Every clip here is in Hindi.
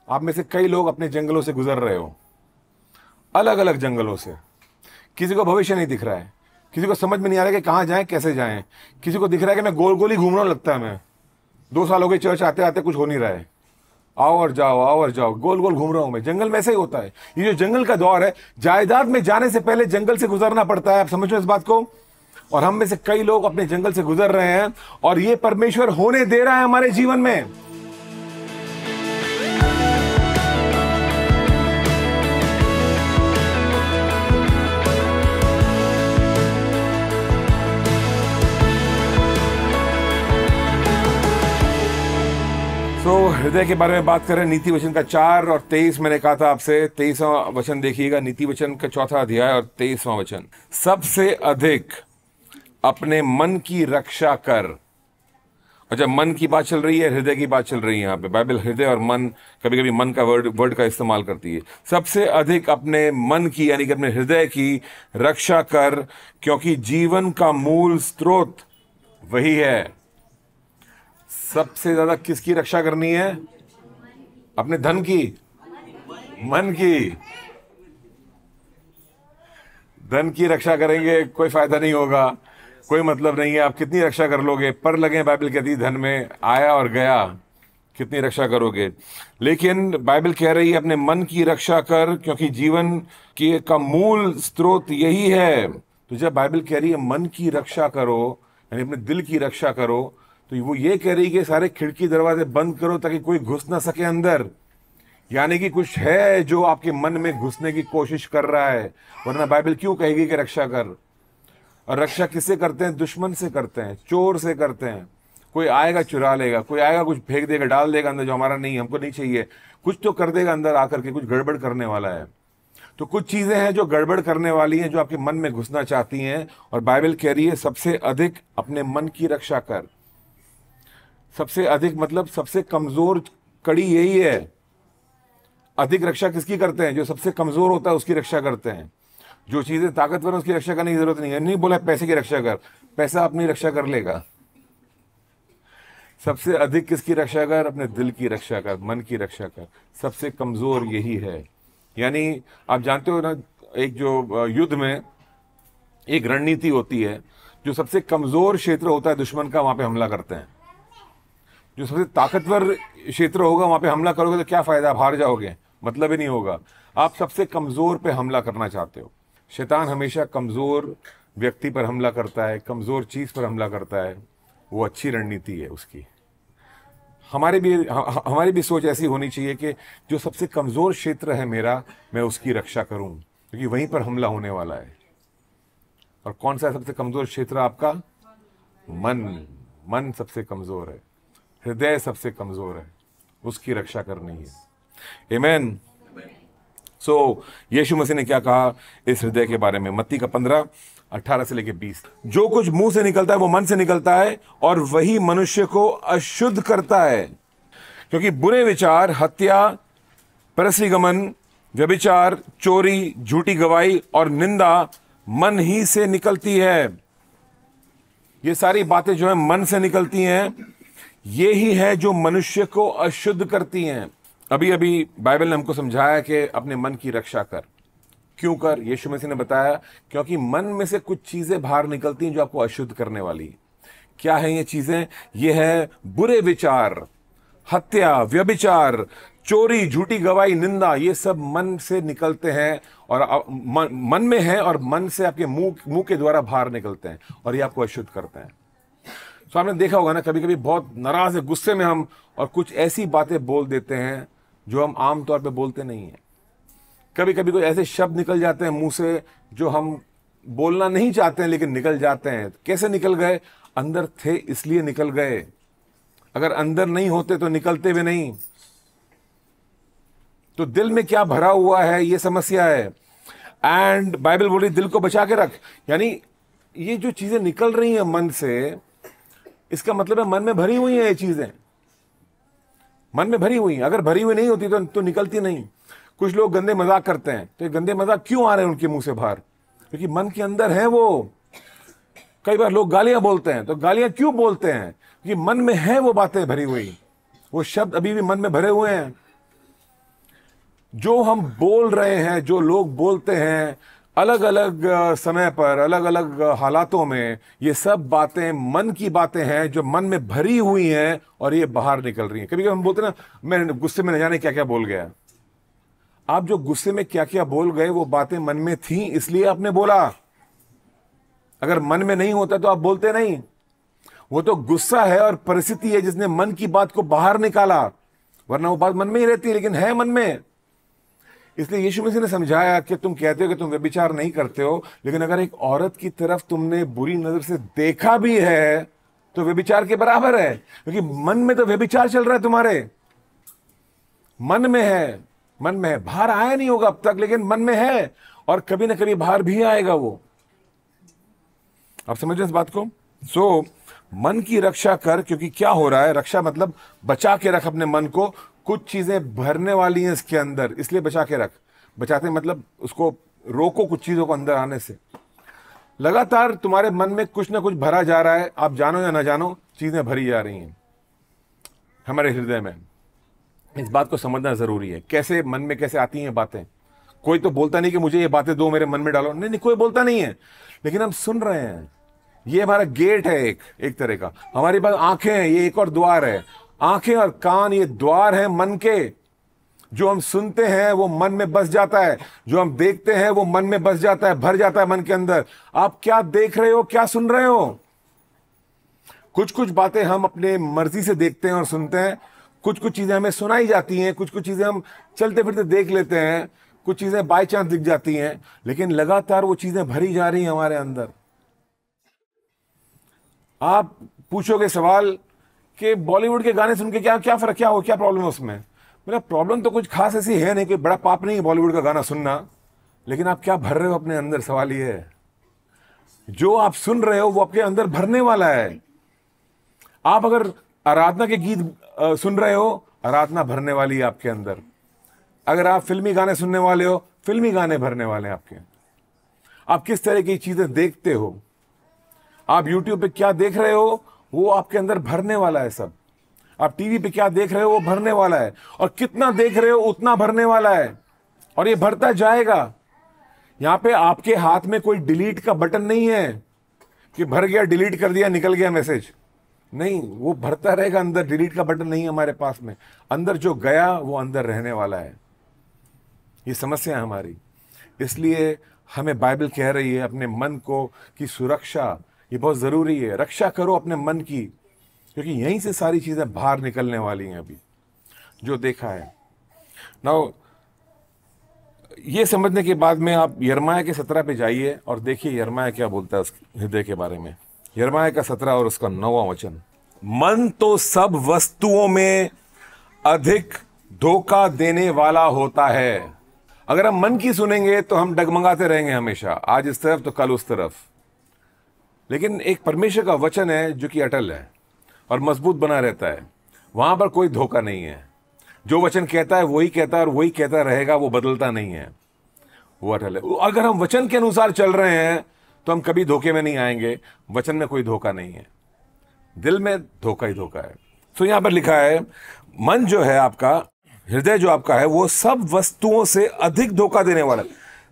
आप में से कई लोग अपने जंगलों से गुजर रहे हो, अलग अलग जंगलों से। किसी को भविष्य नहीं दिख रहा है, किसी को समझ में नहीं आ रहा है कि कहाँ जाएं कैसे जाएं, किसी को दिख रहा है कि मैं गोल गोल ही घूम रहा हूं, लगता है मैं 2 साल हो गए चर्च आते आते कुछ हो नहीं रहा है, आओ और जाओ, गोल गोल घूम रहा हूं मैं। जंगल में ऐसे ही होता है। ये जो जंगल का दौर है, जायदाद में जाने से पहले जंगल से गुजरना पड़ता है। आप समझो इस बात को। और हम में से कई लोग अपने जंगल से गुजर रहे हैं और ये परमेश्वर होने दे रहा है हमारे जीवन में। हृदय के बारे में बात करें, नीति वचन का 4 और 23। मैंने कहा था आपसे 23वां वचन देखिएगा, नीति वचन का 4था अध्याय और 23वां वचन। सबसे अधिक अपने मन की रक्षा कर। अच्छा, मन की बात चल रही है, हृदय की बात चल रही है। यहाँ पे बाइबल हृदय और मन, कभी कभी मन का वर्ड का इस्तेमाल करती है। सबसे अधिक अपने मन की यानी कि अपने हृदय की रक्षा कर, क्योंकि जीवन का मूल स्रोत वही है। सबसे ज्यादा किसकी रक्षा करनी है? अपने धन की, मन की। धन की रक्षा करेंगे कोई फायदा नहीं होगा, कोई मतलब नहीं है। आप कितनी रक्षा कर लोगे? पर लगे बाइबल कहती है धन में आया और गया, कितनी रक्षा करोगे? लेकिन बाइबल कह रही है अपने मन की रक्षा कर, क्योंकि जीवन की का मूल स्रोत यही है। तो जब बाइबल कह रही है मन की रक्षा करो, यानी अपने दिल की रक्षा करो, तो वो ये कह रही है कि सारे खिड़की दरवाजे बंद करो ताकि कोई घुस ना सके अंदर। यानी कि कुछ है जो आपके मन में घुसने की कोशिश कर रहा है, वरना बाइबल क्यों कहेगी कि रक्षा कर? और रक्षा किससे करते हैं? दुश्मन से करते हैं, चोर से करते हैं। कोई आएगा चुरा लेगा, कोई आएगा कुछ फेंक देगा, डाल देगा अंदर जो हमारा नहीं, हमको नहीं चाहिए, कुछ तो कर देगा अंदर आकर के, कुछ गड़बड़ करने वाला है। तो कुछ चीजें हैं जो गड़बड़ करने वाली हैं, जो आपके मन में घुसना चाहती हैं। और बाइबल कह रही है सबसे अधिक अपने मन की रक्षा कर। सबसे अधिक मतलब सबसे कमजोर कड़ी यही है। अधिक रक्षा किसकी करते हैं? जो सबसे कमजोर होता है उसकी रक्षा करते हैं। जो चीजें ताकतवर है उसकी रक्षा करने की जरूरत नहीं है। नहीं बोला पैसे की रक्षा कर, पैसा अपनी रक्षा कर लेगा। सबसे अधिक किसकी रक्षा कर? अपने दिल की रक्षा कर, मन की रक्षा कर। सबसे कमजोर यही है। यानी आप जानते हो ना, एक जो युद्ध में एक रणनीति होती है, जो सबसे कमजोर क्षेत्र होता है दुश्मन का, वहां पे हमला करते हैं। जो सबसे ताकतवर क्षेत्र होगा वहां पे हमला करोगे तो क्या फायदा? आप हार जाओगे, मतलब ही नहीं होगा। आप सबसे कमजोर पे हमला करना चाहते हो। शैतान हमेशा कमजोर व्यक्ति पर हमला करता है, कमजोर चीज पर हमला करता है। वो अच्छी रणनीति है उसकी। हमारी भी सोच ऐसी होनी चाहिए कि जो सबसे कमजोर क्षेत्र है मेरा, मैं उसकी रक्षा करूं, क्योंकि वहीं पर हमला होने वाला है। और कौन सा है सबसे कमजोर क्षेत्र? आपका मन सबसे कमजोर है, हृदय सबसे कमजोर है, उसकी रक्षा करनी है। आमीन। यीशु मसीह ने क्या कहा इस हृदय के बारे में? मत्ती का 15:18 से लेके 20। जो कुछ मुंह से निकलता है वो मन से निकलता है, और वही मनुष्य को अशुद्ध करता है। क्योंकि बुरे विचार, हत्या, परस्त्रीगमन, व्यभिचार, चोरी, झूठी गवाही और निंदा मन ही से निकलती है। ये सारी बातें जो है मन से निकलती हैं। ये ही है जो मनुष्य को अशुद्ध करती हैं। अभी अभी बाइबल ने हमको समझाया कि अपने मन की रक्षा कर। क्यों कर? यीशु मसीह ने बताया क्योंकि मन में से कुछ चीजें बाहर निकलती हैं जो आपको अशुद्ध करने वाली। क्या है ये चीजें? ये है बुरे विचार, हत्या, व्यभिचार, चोरी, झूठी गवाही, निंदा। ये सब मन से निकलते हैं और मन में है, और मन से आपके मुंह के द्वारा बाहर निकलते हैं, और ये आपको अशुद्ध करते हैं। तो आपने देखा होगा ना, कभी कभी बहुत नाराज है, गुस्से में हम और कुछ ऐसी बातें बोल देते हैं जो हम आमतौर पे बोलते नहीं हैं। कभी कभी कोई ऐसे शब्द निकल जाते हैं मुंह से जो हम बोलना नहीं चाहते हैं, लेकिन निकल जाते हैं। कैसे निकल गए? अंदर थे इसलिए निकल गए। अगर अंदर नहीं होते तो निकलते भी नहीं। तो दिल में क्या भरा हुआ है, ये समस्या है। एंड बाइबल बोल रही दिल को बचा के रख। यानी ये जो चीजें निकल रही हैं मन से, इसका मतलब है मन में भरी हुई है ये चीजें, मन में भरी हुई हैं। अगर भरी हुई नहीं होती तो निकलती नहीं। कुछ लोग गंदे मजाक करते हैं, तो ये गंदे मजाक क्यों आ रहे हैं उनके मुंह से बाहर? क्योंकि मन के अंदर है वो। कई बार लोग गालियां बोलते हैं, तो गालियां क्यों बोलते हैं? क्योंकि मन में है वो बातें भरी हुई, वो शब्द अभी भी मन में भरे हुए हैं। जो हम बोल रहे हैं, जो लोग बोलते हैं अलग अलग समय पर, अलग अलग हालातों में, ये सब बातें मन की बातें हैं जो मन में भरी हुई हैं और ये बाहर निकल रही हैं। कभी कभी हम बोलते हैं ना, मैं गुस्से में न जाने क्या क्या बोल गया। आप जो गुस्से में क्या क्या बोल गए वो बातें मन में थी इसलिए आपने बोला। अगर मन में नहीं होता तो आप बोलते नहीं। वो तो गुस्सा है और परिस्थिति है जिसने मन की बात को बाहर निकाला, वरना वो बात मन में ही रहती है, लेकिन है मन में। इसलिए यीशु मसीह ने समझाया कि तुम कहते हो कि तुम व्यभिचार नहीं करते हो, लेकिन अगर एक औरत की तरफ तुमने बुरी नजर से देखा भी है तो व्यभिचार के बराबर है, क्योंकि मन में तो व्यभिचार चल रहा है, तुम्हारे मन में है, मन में है। बाहर आया नहीं होगा अब तक, लेकिन मन में है और कभी ना कभी बाहर भी आएगा वो। आप समझ रहे इस बात को? मन की रक्षा कर, क्योंकि क्या हो रहा है, रक्षा मतलब बचा के रख अपने मन को। कुछ चीजें भरने वाली हैं इसके अंदर, इसलिए बचा के रख। बचाते मतलब उसको रोको कुछ चीजों को अंदर आने से। लगातार तुम्हारे मन में कुछ ना कुछ भरा जा रहा है, आप जानो या ना जानो, चीजें भरी जा रही हैं हमारे हृदय में। इस बात को समझना जरूरी है, कैसे मन में कैसे आती हैं बातें। कोई तो बोलता नहीं कि मुझे ये बातें दो, मेरे मन में डालो, नहीं, कोई बोलता नहीं है, लेकिन हम सुन रहे हैं। ये हमारा गेट है, एक तरह का। हमारे पास आंखें हैं, ये एक और द्वार है। आंखें और कान ये द्वार है मन के। जो हम सुनते हैं वो मन में बस जाता है, जो हम देखते हैं वो मन में बस जाता है, भर जाता है मन के अंदर। आप क्या देख रहे हो, क्या सुन रहे हो? कुछ कुछ बातें हम अपने मर्जी से देखते हैं और सुनते हैं, कुछ कुछ चीजें हमें सुनाई जाती हैं, कुछ कुछ चीजें हम चलते फिरते देख लेते हैं, कुछ चीजें बाय चांस दिख जाती हैं, लेकिन लगातार वो चीजें भरी जा रही हैं हमारे अंदर। आप पूछोगे सवाल कि बॉलीवुड के गाने सुन के क्या क्या फर्क, क्या प्रॉब्लम है उसमें? मेरा प्रॉब्लम तो कुछ खास ऐसी है नहीं, कोई बड़ा पाप नहीं है बॉलीवुड का गाना सुनना, लेकिन आप क्या भर रहे हो अपने अंदर, सवाल ये है। जो आप सुन रहे हो वो आपके अंदर भरने वाला है। आप अगर आराधना के गीत सुन रहे हो, आराधना भरने वाली है आपके अंदर। अगर आप फिल्मी गाने सुनने वाले हो, फिल्मी गाने भरने वाले हैं आपके। आप किस तरह की चीजें देखते हो, आप यूट्यूब पे क्या देख रहे हो, वो आपके अंदर भरने वाला है सब। आप टीवी पे क्या देख रहे हो वो भरने वाला है, और कितना देख रहे हो उतना भरने वाला है, और ये भरता जाएगा। यहां पे आपके हाथ में कोई डिलीट का बटन नहीं है कि भर गया, डिलीट कर दिया, निकल गया मैसेज। नहीं, वो भरता रहेगा अंदर। डिलीट का बटन नहीं है हमारे पास में। अंदर जो गया वो अंदर रहने वाला है। ये समस्या है हमारी। इसलिए हमें बाइबल कह रही है अपने मन को की सुरक्षा, ये बहुत जरूरी है। रक्षा करो अपने मन की, क्योंकि यहीं से सारी चीजें बाहर निकलने वाली हैं अभी जो देखा है। नाउ ये समझने के बाद में आप यिर्मयाह के 17 पे जाइए और देखिए यिर्मयाह क्या बोलता है उस हृदय के बारे में। यिर्मयाह का 17 और उसका 9वां वचन। मन तो सब वस्तुओं में अधिक धोखा देने वाला होता है। अगर हम मन की सुनेंगे तो हम डगमगाते रहेंगे हमेशा, आज इस तरफ तो कल उस तरफ। लेकिन एक परमेश्वर का वचन है जो कि अटल है और मजबूत बना रहता है, वहां पर कोई धोखा नहीं है। जो वचन कहता है वही कहता है और वही कहता रहेगा, वो बदलता नहीं है, वो अटल है। अगर हम वचन के अनुसार चल रहे हैं तो हम कभी धोखे में नहीं आएंगे। वचन में कोई धोखा नहीं है, दिल में धोखा ही धोखा है। तो यहां पर लिखा है मन जो है आपका, हृदय जो आपका है, वो सब वस्तुओं से अधिक धोखा देने वाला है।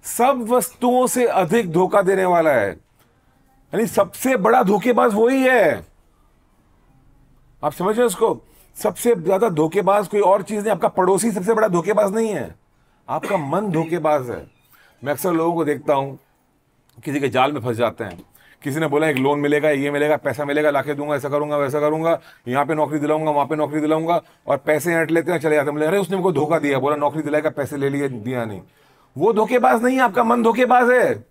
सब वस्तुओं से अधिक धोखा देने वाला है, यानी सबसे बड़ा धोखेबाज वही है। आप समझ रहे हैं उसको? सबसे ज्यादा धोखेबाज कोई और चीज नहीं, आपका पड़ोसी सबसे बड़ा धोखेबाज नहीं है, आपका मन धोखेबाज है। मैं अक्सर लोगों को देखता हूं किसी के जाल में फंस जाते हैं। किसी ने बोला एक लोन मिलेगा, ये मिलेगा, पैसा मिलेगा, लाके दूंगा, ऐसा करूंगा, वैसा करूंगा, यहाँ पे नौकरी दिलाऊंगा, वहां पे नौकरी दिलाऊंगा, और पैसे ऐंठ लेते हैं, चले जाते हैं। अरे उसने मुझको धोखा दिया, बोला नौकरी दिलाएगा, पैसे ले लिए, दिया नहीं। वो धोखेबाज नहीं है, आपका मन धोखेबाज है।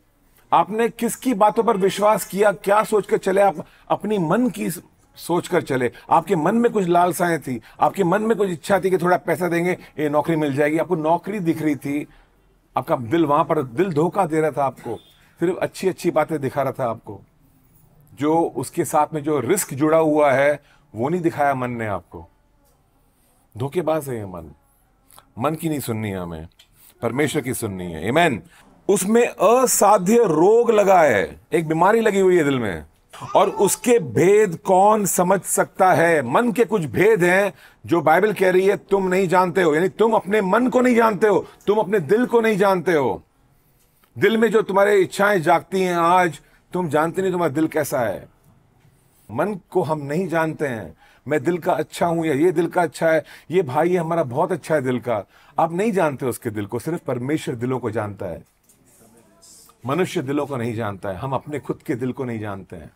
आपने किसकी बातों पर विश्वास किया, क्या सोचकर चले? आप अपनी मन की सोचकर चले। आपके मन में कुछ लालसाएं थी, आपके मन में कुछ इच्छा थी कि थोड़ा पैसा देंगे, ये नौकरी मिल जाएगी, आपको नौकरी दिख रही थी, आपका दिल वहां पर, दिल धोखा दे रहा था आपको, सिर्फ अच्छी अच्छी बातें दिखा रहा था आपको। जो उसके साथ में जो रिस्क जुड़ा हुआ है वो नहीं दिखाया मन ने आपको। धोखेबाज है ये मन। मन की नहीं सुननी है हमें, परमेश्वर की सुननी है। आमीन। उसमें असाध्य रोग लगा है, एक बीमारी लगी हुई है दिल में, और उसके भेद कौन समझ सकता है? मन के कुछ भेद हैं जो बाइबल कह रही है तुम नहीं जानते हो। यानी तुम अपने मन को नहीं जानते हो, तुम अपने दिल को नहीं जानते हो। दिल में जो तुम्हारे इच्छाएं जागती हैं आज, तुम जानते नहीं तुम्हारा दिल कैसा है। मन को हम नहीं जानते हैं, मैं दिल का अच्छा हूं या ये दिल का अच्छा है, ये भाई हमारा बहुत अच्छा है दिल का। आप नहीं जानते उसके दिल को, सिर्फ परमेश्वर दिलों को जानता है, मनुष्य दिलों को नहीं जानता है। हम अपने खुद के दिल को नहीं जानते हैं।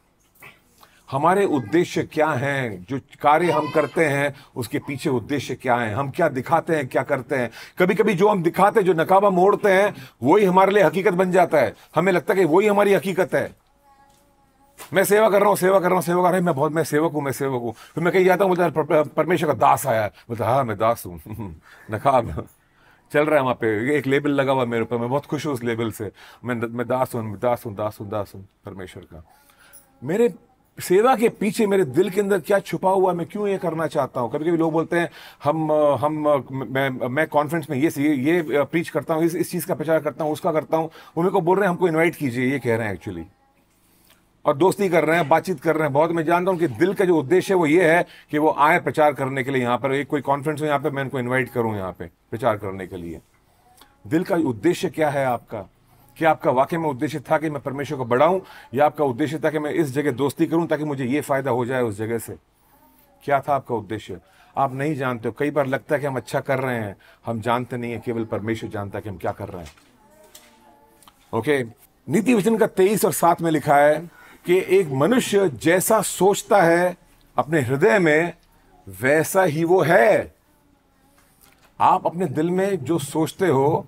हमारे उद्देश्य क्या हैं, जो कार्य हम करते हैं उसके पीछे उद्देश्य क्या है, हम क्या दिखाते हैं, क्या करते हैं। कभी कभी जो हम दिखाते हैं, जो नकाबा मोड़ते हैं, वही हमारे लिए हकीकत बन जाता है। हमें लगता है कि वही हमारी हकीकत है। मैं सेवा कर रहा हूँ, सेवा कर रहा हूँ, सेवा कर रहा हूँ, मैं सेवक हूँ, मैं सेवक हूँ। फिर मैं कहीं जाता हूँ, बोलता परमेश्वर का दास आया, बोलता हाँ मैं दास हूँ। नकाब चल रहा है वहां पे, एक लेबल लगा हुआ मेरे ऊपर, मैं बहुत खुश हूँ उस लेबल से। मैं दास हूँ, दास हूँ, दास हूँ, दास हूँ परमेश्वर का। मेरे सेवा के पीछे मेरे दिल के अंदर क्या छुपा हुआ है, मैं क्यों ये करना चाहता हूँ। कभी कभी लोग बोलते हैं मैं कॉन्फ्रेंस में ये प्रीच करता हूँ, इस चीज़ का प्रचार करता हूँ, उसका करता हूँ। उन्हें को बोल रहे हैं हमको इन्वाइट कीजिए, ये कह रहे हैं एक्चुअली, और दोस्ती कर रहे हैं, बातचीत कर रहे हैं बहुत। मैं जानता हूं कि दिल का जो उद्देश्य है वो ये है कि वो आए प्रचार करने के लिए यहाँ पर, एक कोई कॉन्फ्रेंस हो यहाँ पे, मैं उनको इनवाइट करूं यहाँ पे प्रचार करने के लिए। दिल का उद्देश्य क्या है आपका? क्या आपका वाकई में उद्देश्य था कि मैं परमेश्वर को बढ़ाऊं, या आपका उद्देश्य था कि मैं इस जगह दोस्ती करूं ताकि मुझे ये फायदा हो जाए उस जगह से? क्या था आपका उद्देश्य? आप नहीं जानते हो। कई बार लगता है कि हम अच्छा कर रहे हैं, हम जानते नहीं है, केवल परमेश्वर जानता है कि हम क्या कर रहे हैं। ओके, नीति वचन का 23 और 7 में लिखा है कि एक मनुष्य जैसा सोचता है अपने हृदय में, वैसा ही वो है। आप अपने दिल में जो सोचते हो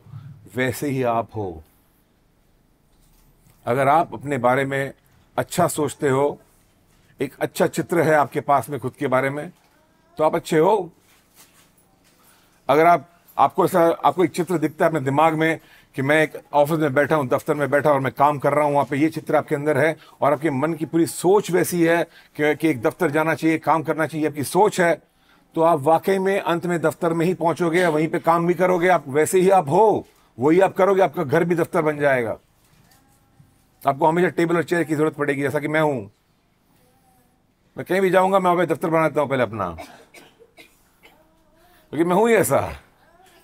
वैसे ही आप हो। अगर आप अपने बारे में अच्छा सोचते हो, एक अच्छा चित्र है आपके पास में खुद के बारे में, तो आप अच्छे हो। अगर आपको एक चित्र दिखता है अपने दिमाग में कि मैं एक ऑफिस में बैठा हूं, दफ्तर में बैठा और मैं काम कर रहा हूं, वहां पे ये चित्र आपके अंदर है, और आपके मन की पूरी सोच वैसी है कि एक दफ्तर जाना चाहिए, काम करना चाहिए, आपकी सोच है, तो आप वाकई में अंत में दफ्तर में ही पहुंचोगे, वहीं पे काम भी करोगे। आप वैसे ही आप हो, वही आप करोगे, आपका घर भी दफ्तर बन जाएगा। आपको हमेशा टेबल और चेयर की जरूरत पड़ेगी, जैसा कि मैं हूं। मैं कहीं भी जाऊंगा, मैं वहां पे दफ्तर बनाता हूं पहले अपना, क्योंकि मैं हूं ही ऐसा,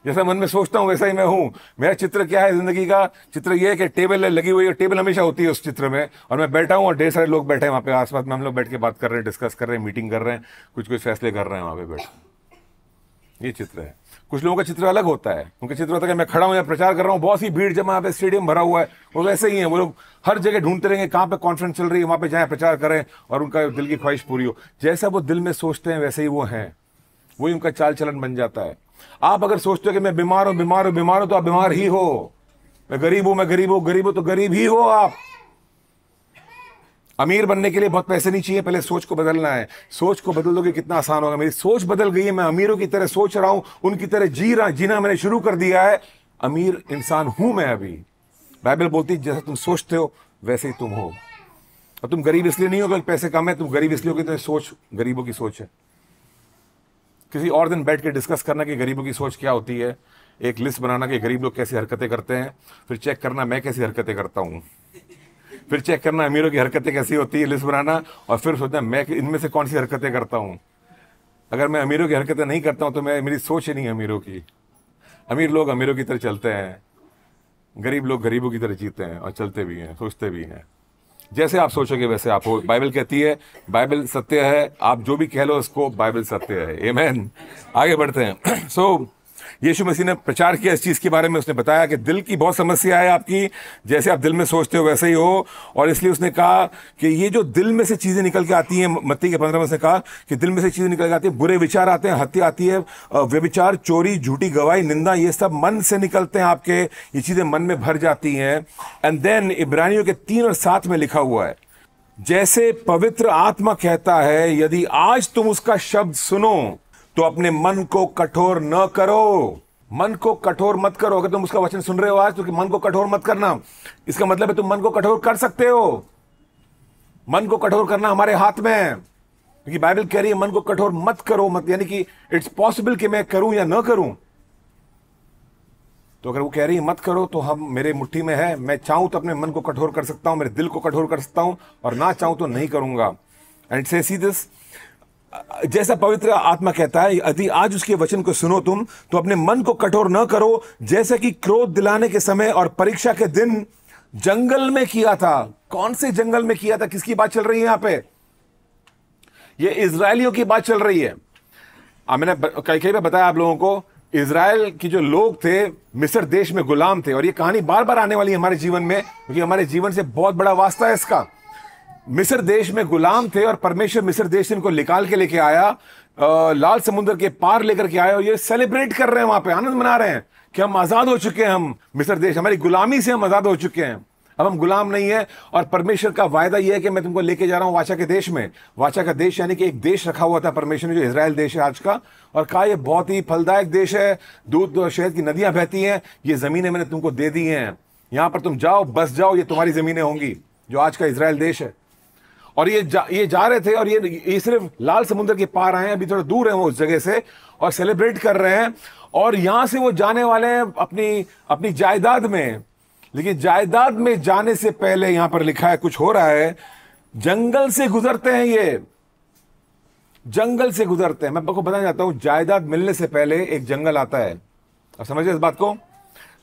जैसा मन में सोचता हूं वैसा ही मैं हूं। मेरा चित्र क्या है जिंदगी का? चित्र ये है कि टेबल लगी हुई है, टेबल हमेशा होती है उस चित्र में, और मैं बैठा हूं और ढेर सारे लोग बैठे हैं वहां पे आसपास में। हम लोग बैठ के बात कर रहे हैं, डिस्कस कर रहे हैं, मीटिंग कर रहे हैं, कुछ फैसले कर रहे हैं वहां पे बैठ। ये चित्र है। कुछ लोगों का चित्र अलग होता है, उनका चित्र होता है कि मैं खड़ा हूं या प्रचार कर रहा हूं, बहुत सी भीड़ जमा पे, स्टेडियम भरा हुआ है। वो वैसे ही है, वो लोग हर जगह ढूंढते रहेंगे कहां पे कॉन्फ्रेंस चल रही है, वहां पे जाएं, प्रचार करें और उनका दिल की ख्वाहिश पूरी हो। जैसा वो दिल में सोचते हैं वैसे ही वो हैं, वही उनका चाल चलन बन जाता है। आप अगर सोचते हो कि मैं बीमार हूं, बीमार हूं, बीमार हूं, तो आप बीमार ही हो। मैं गरीब हूं, मैं गरीब हूं, गरीब हूं, तो गरीब ही हो आप। अमीर बनने के लिए बहुत पैसे नहीं चाहिए, पहले सोच को बदलना है। सोच को बदल दोगे कितना आसान होगा। मेरी सोच बदल गई है, मैं अमीरों की तरह सोच रहा हूं, उनकी तरह जीना मैंने शुरू कर दिया है। अमीर इंसान हूं मैं अभी। बाइबल बोलती है जैसा तुम सोचते हो वैसे ही तुम हो। और तुम गरीब इसलिए नहीं हो कि पैसे कम है, तुम गरीब इसलिए हो कि तुम्हारी सोच गरीबों की सोच है। किसी और दिन बैठ के डिस्कस करना कि गरीबों की सोच क्या होती है, एक लिस्ट बनाना कि गरीब लोग कैसी हरकतें करते हैं, फिर चेक करना मैं कैसी हरकतें करता हूं, फिर चेक करना अमीरों की हरकतें कैसी होती है, लिस्ट बनाना, और फिर सोचना मैं इनमें से कौन सी हरकतें करता हूं। अगर मैं अमीरों की हरकतें नहीं करता हूं तो मेरी सोच ही नहीं है अमीरों की। अमीर लोग अमीरों की तरह चलते हैं, गरीब लोग गरीबों की तरह जीते हैं और चलते भी हैं, सोचते भी हैं। जैसे आप सोचोगे वैसे आप हो। बाइबल कहती है, बाइबल सत्य है, आप जो भी कह लो उसको, बाइबल सत्य है। आमीन। आगे बढ़ते हैं। सो यीशु मसीह ने प्रचार किया इस चीज के बारे में। उसने बताया कि दिल की बहुत समस्या है आपकी, जैसे आप दिल में सोचते हो वैसे ही हो। और इसलिए उसने कहा कि ये जो दिल में से चीजें निकल के आती हैं, मत्ती के 15 में उसने कहा कि दिल में से चीजें निकल के आती है, बुरे विचार आते हैं, हत्या आती है, व्यभिचार, चोरी, झूठी गवाही, निंदा, ये सब मन से निकलते हैं आपके। ये चीजें मन में भर जाती हैं। एंड देन इब्रानियों के 3 और 7 में लिखा हुआ है, जैसे पवित्र आत्मा कहता है, यदि आज तुम उसका शब्द सुनो तो अपने मन को कठोर न करो। मन को कठोर मत करो। अगर तुम उसका वचन सुन रहे हो आज, तो मन को कठोर मत करना। इसका मतलब है तुम मन को कठोर कर सकते हो। मन को कठोर करना हमारे हाथ में है, क्योंकि बाइबल कह रही है मन को कठोर मत करो, मत, यानी कि इट्स पॉसिबल कि मैं करूं या ना करूं। तो अगर वो कह रही है मत करो, तो हम मेरे मुट्ठी में है, मैं चाहूं तो अपने मन को कठोर कर सकता हूं, मेरे दिल को कठोर कर सकता हूं, और ना चाहूं तो नहीं करूंगा। एंड से सी दिस, जैसा पवित्र आत्मा कहता है, यदि आज उसके वचन को सुनो तुम, तो अपने मन को कठोर न करो, जैसे कि क्रोध दिलाने के समय और परीक्षा के दिन जंगल में किया था। कौन से जंगल में किया था? किसकी बात चल रही है यहां पे? ये इजरायलियों की बात चल रही है। मैंने कई बार बताया आप लोगों को, इजराइल की जो लोग थे मिस्र देश में गुलाम थे, और ये कहानी बार बार आने वाली है हमारे जीवन में, क्योंकि हमारे जीवन से बहुत बड़ा वास्ता है इसका। मिस्र देश में गुलाम थे और परमेश्वर मिस्र देश से इनको निकाल के लेके आया, लाल समुद्र के पार लेकर के आया, और ये सेलिब्रेट कर रहे हैं, वहां पे आनंद मना रहे हैं कि हम आजाद हो चुके हैं, हम मिस्र देश, हमारी गुलामी से हम आजाद हो चुके हैं, अब हम गुलाम नहीं है। और परमेश्वर का वायदा यह है कि मैं तुमको लेके जा रहा हूं वाचा के देश में। वाचा का देश यानी कि एक देश रखा हुआ था परमेश्वर ने, जो इजराइल देश है आज का, और कहा यह बहुत ही फलदायक देश है, दूध और शहद की नदियां बहती हैं, ये जमीनें मैंने तुमको दे दी हैं, यहां पर तुम जाओ, बस जाओ, ये तुम्हारी जमीनें होंगी, जो आज का इजराइल देश है। और ये जा रहे थे, और ये सिर्फ लाल समुद्र के पार आए हैं, अभी थोड़ा दूर है वो उस जगह से, और सेलिब्रेट कर रहे हैं। और यहां से वो जाने वाले हैं अपनी जायदाद में। लेकिन जायदाद में जाने से पहले यहां पर लिखा है, कुछ हो रहा है, जंगल से गुजरते हैं, ये जंगल से गुजरते हैं। मैं आपको बताना चाहता हूं, जायदाद मिलने से पहले एक जंगल आता है। अब समझिए इस बात को,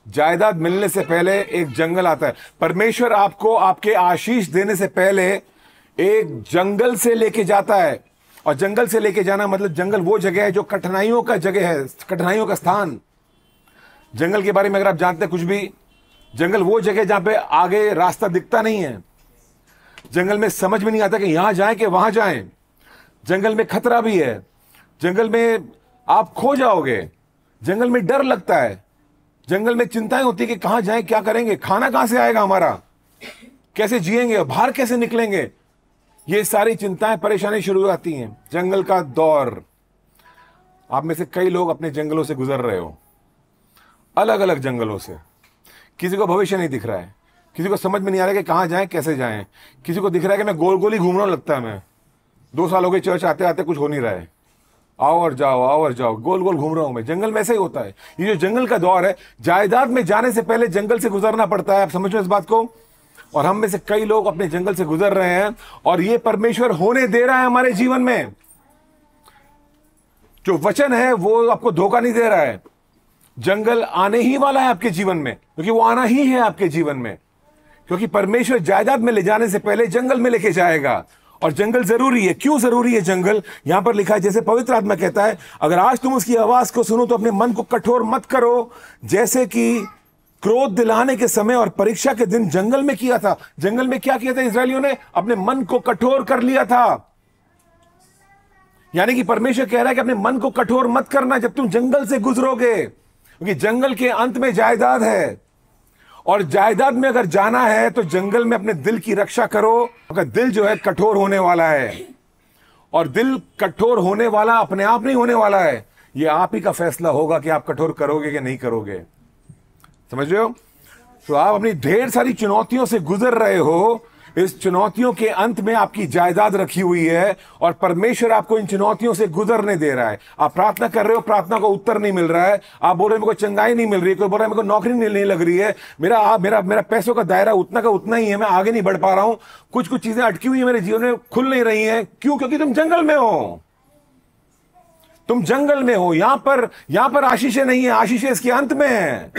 जायदाद मिलने से पहले एक जंगल आता है। परमेश्वर आपको आपके आशीष देने से पहले एक जंगल से लेके जाता है। और जंगल से लेके जाना मतलब, जंगल वो जगह है जो कठिनाइयों का जगह है, कठिनाइयों का स्थान। जंगल के बारे में अगर आप जानते हैं कुछ भी, जंगल वो जगह जहां पे आगे रास्ता दिखता नहीं है, जंगल में समझ में नहीं आता कि यहां जाएं कि वहां जाएं, जंगल में खतरा भी है, जंगल में आप खो जाओगे, जंगल में डर लगता है, जंगल में चिंताएं होती है कि कहां जाएं, क्या करेंगे, खाना कहां से आएगा हमारा, कैसे जिएंगे, बाहर कैसे निकलेंगे, ये सारी चिंताएं परेशानी शुरू हो जाती हैं। जंगल का दौर। आप में से कई लोग अपने जंगलों से गुजर रहे हो, अलग अलग जंगलों से। किसी को भविष्य नहीं दिख रहा है, किसी को समझ में नहीं आ रहा है कि कहां जाएं, कैसे जाएं, किसी को दिख रहा है कि मैं गोल गोल ही घूम रहा हूं, लगता है मैं 2 साल हो गए चर्च आते आते, कुछ हो नहीं रहा है, आओ और जाओ, गोल गोल घूम रहा हूं मैं। जंगल में ऐसे ही होता है। ये जो जंगल का दौर है, जायदाद में जाने से पहले जंगल से गुजरना पड़ता है। आप समझ लो इस बात को। और हम में से कई लोग अपने जंगल से गुजर रहे हैं, और ये परमेश्वर होने दे रहा है हमारे जीवन में। जो वचन है वो आपको धोखा नहीं दे रहा है। जंगल आने ही वाला है आपके जीवन में, क्योंकि वो आना ही है आपके जीवन में, क्योंकि परमेश्वर जायदाद में ले जाने से पहले जंगल में लेके जाएगा। और जंगल जरूरी है। क्यों जरूरी है जंगल? यहां पर लिखा है, जैसे पवित्र आत्मा कहता है, अगर आज तुम उसकी आवाज को सुनो तो अपने मन को कठोर मत करो, जैसे कि क्रोध दिलाने के समय और परीक्षा के दिन जंगल में किया था। जंगल में क्या किया था इस्राएलियों ने? अपने मन को कठोर कर लिया था। यानी कि परमेश्वर कह रहा है कि अपने मन को कठोर मत करना जब तुम जंगल से गुजरोगे, क्योंकि जंगल के अंत में जायदाद है। और जायदाद में अगर जाना है तो जंगल में अपने दिल की रक्षा करो। अगर दिल जो है कठोर होने वाला है, और दिल कठोर होने वाला अपने आप नहीं होने वाला है, यह आप ही का फैसला होगा कि आप कठोर करोगे कि नहीं करोगे। समझ रहे हो? तो आप अपनी ढेर सारी चुनौतियों से गुजर रहे हो। इस चुनौतियों के अंत में आपकी जायदाद रखी हुई है, और परमेश्वर आपको इन चुनौतियों से गुजरने दे रहा है। आप प्रार्थना कर रहे हो, प्रार्थना को उत्तर नहीं मिल रहा है। आप बोल रहे हो मेरे को चंगाई नहीं मिल रही है, कोई बोल रहा है मेरे को नौकरी नहीं लग रही है, मेरा पैसों का दायरा उतना का उतना ही है, मैं आगे नहीं बढ़ पा रहा हूं, कुछ चीजें अटकी हुई है मेरे जीवन में, खुल नहीं रही है। क्यों? क्योंकि तुम जंगल में हो। तुम जंगल में हो। यहां पर आशीषें नहीं है, आशीषें इसके अंत में है।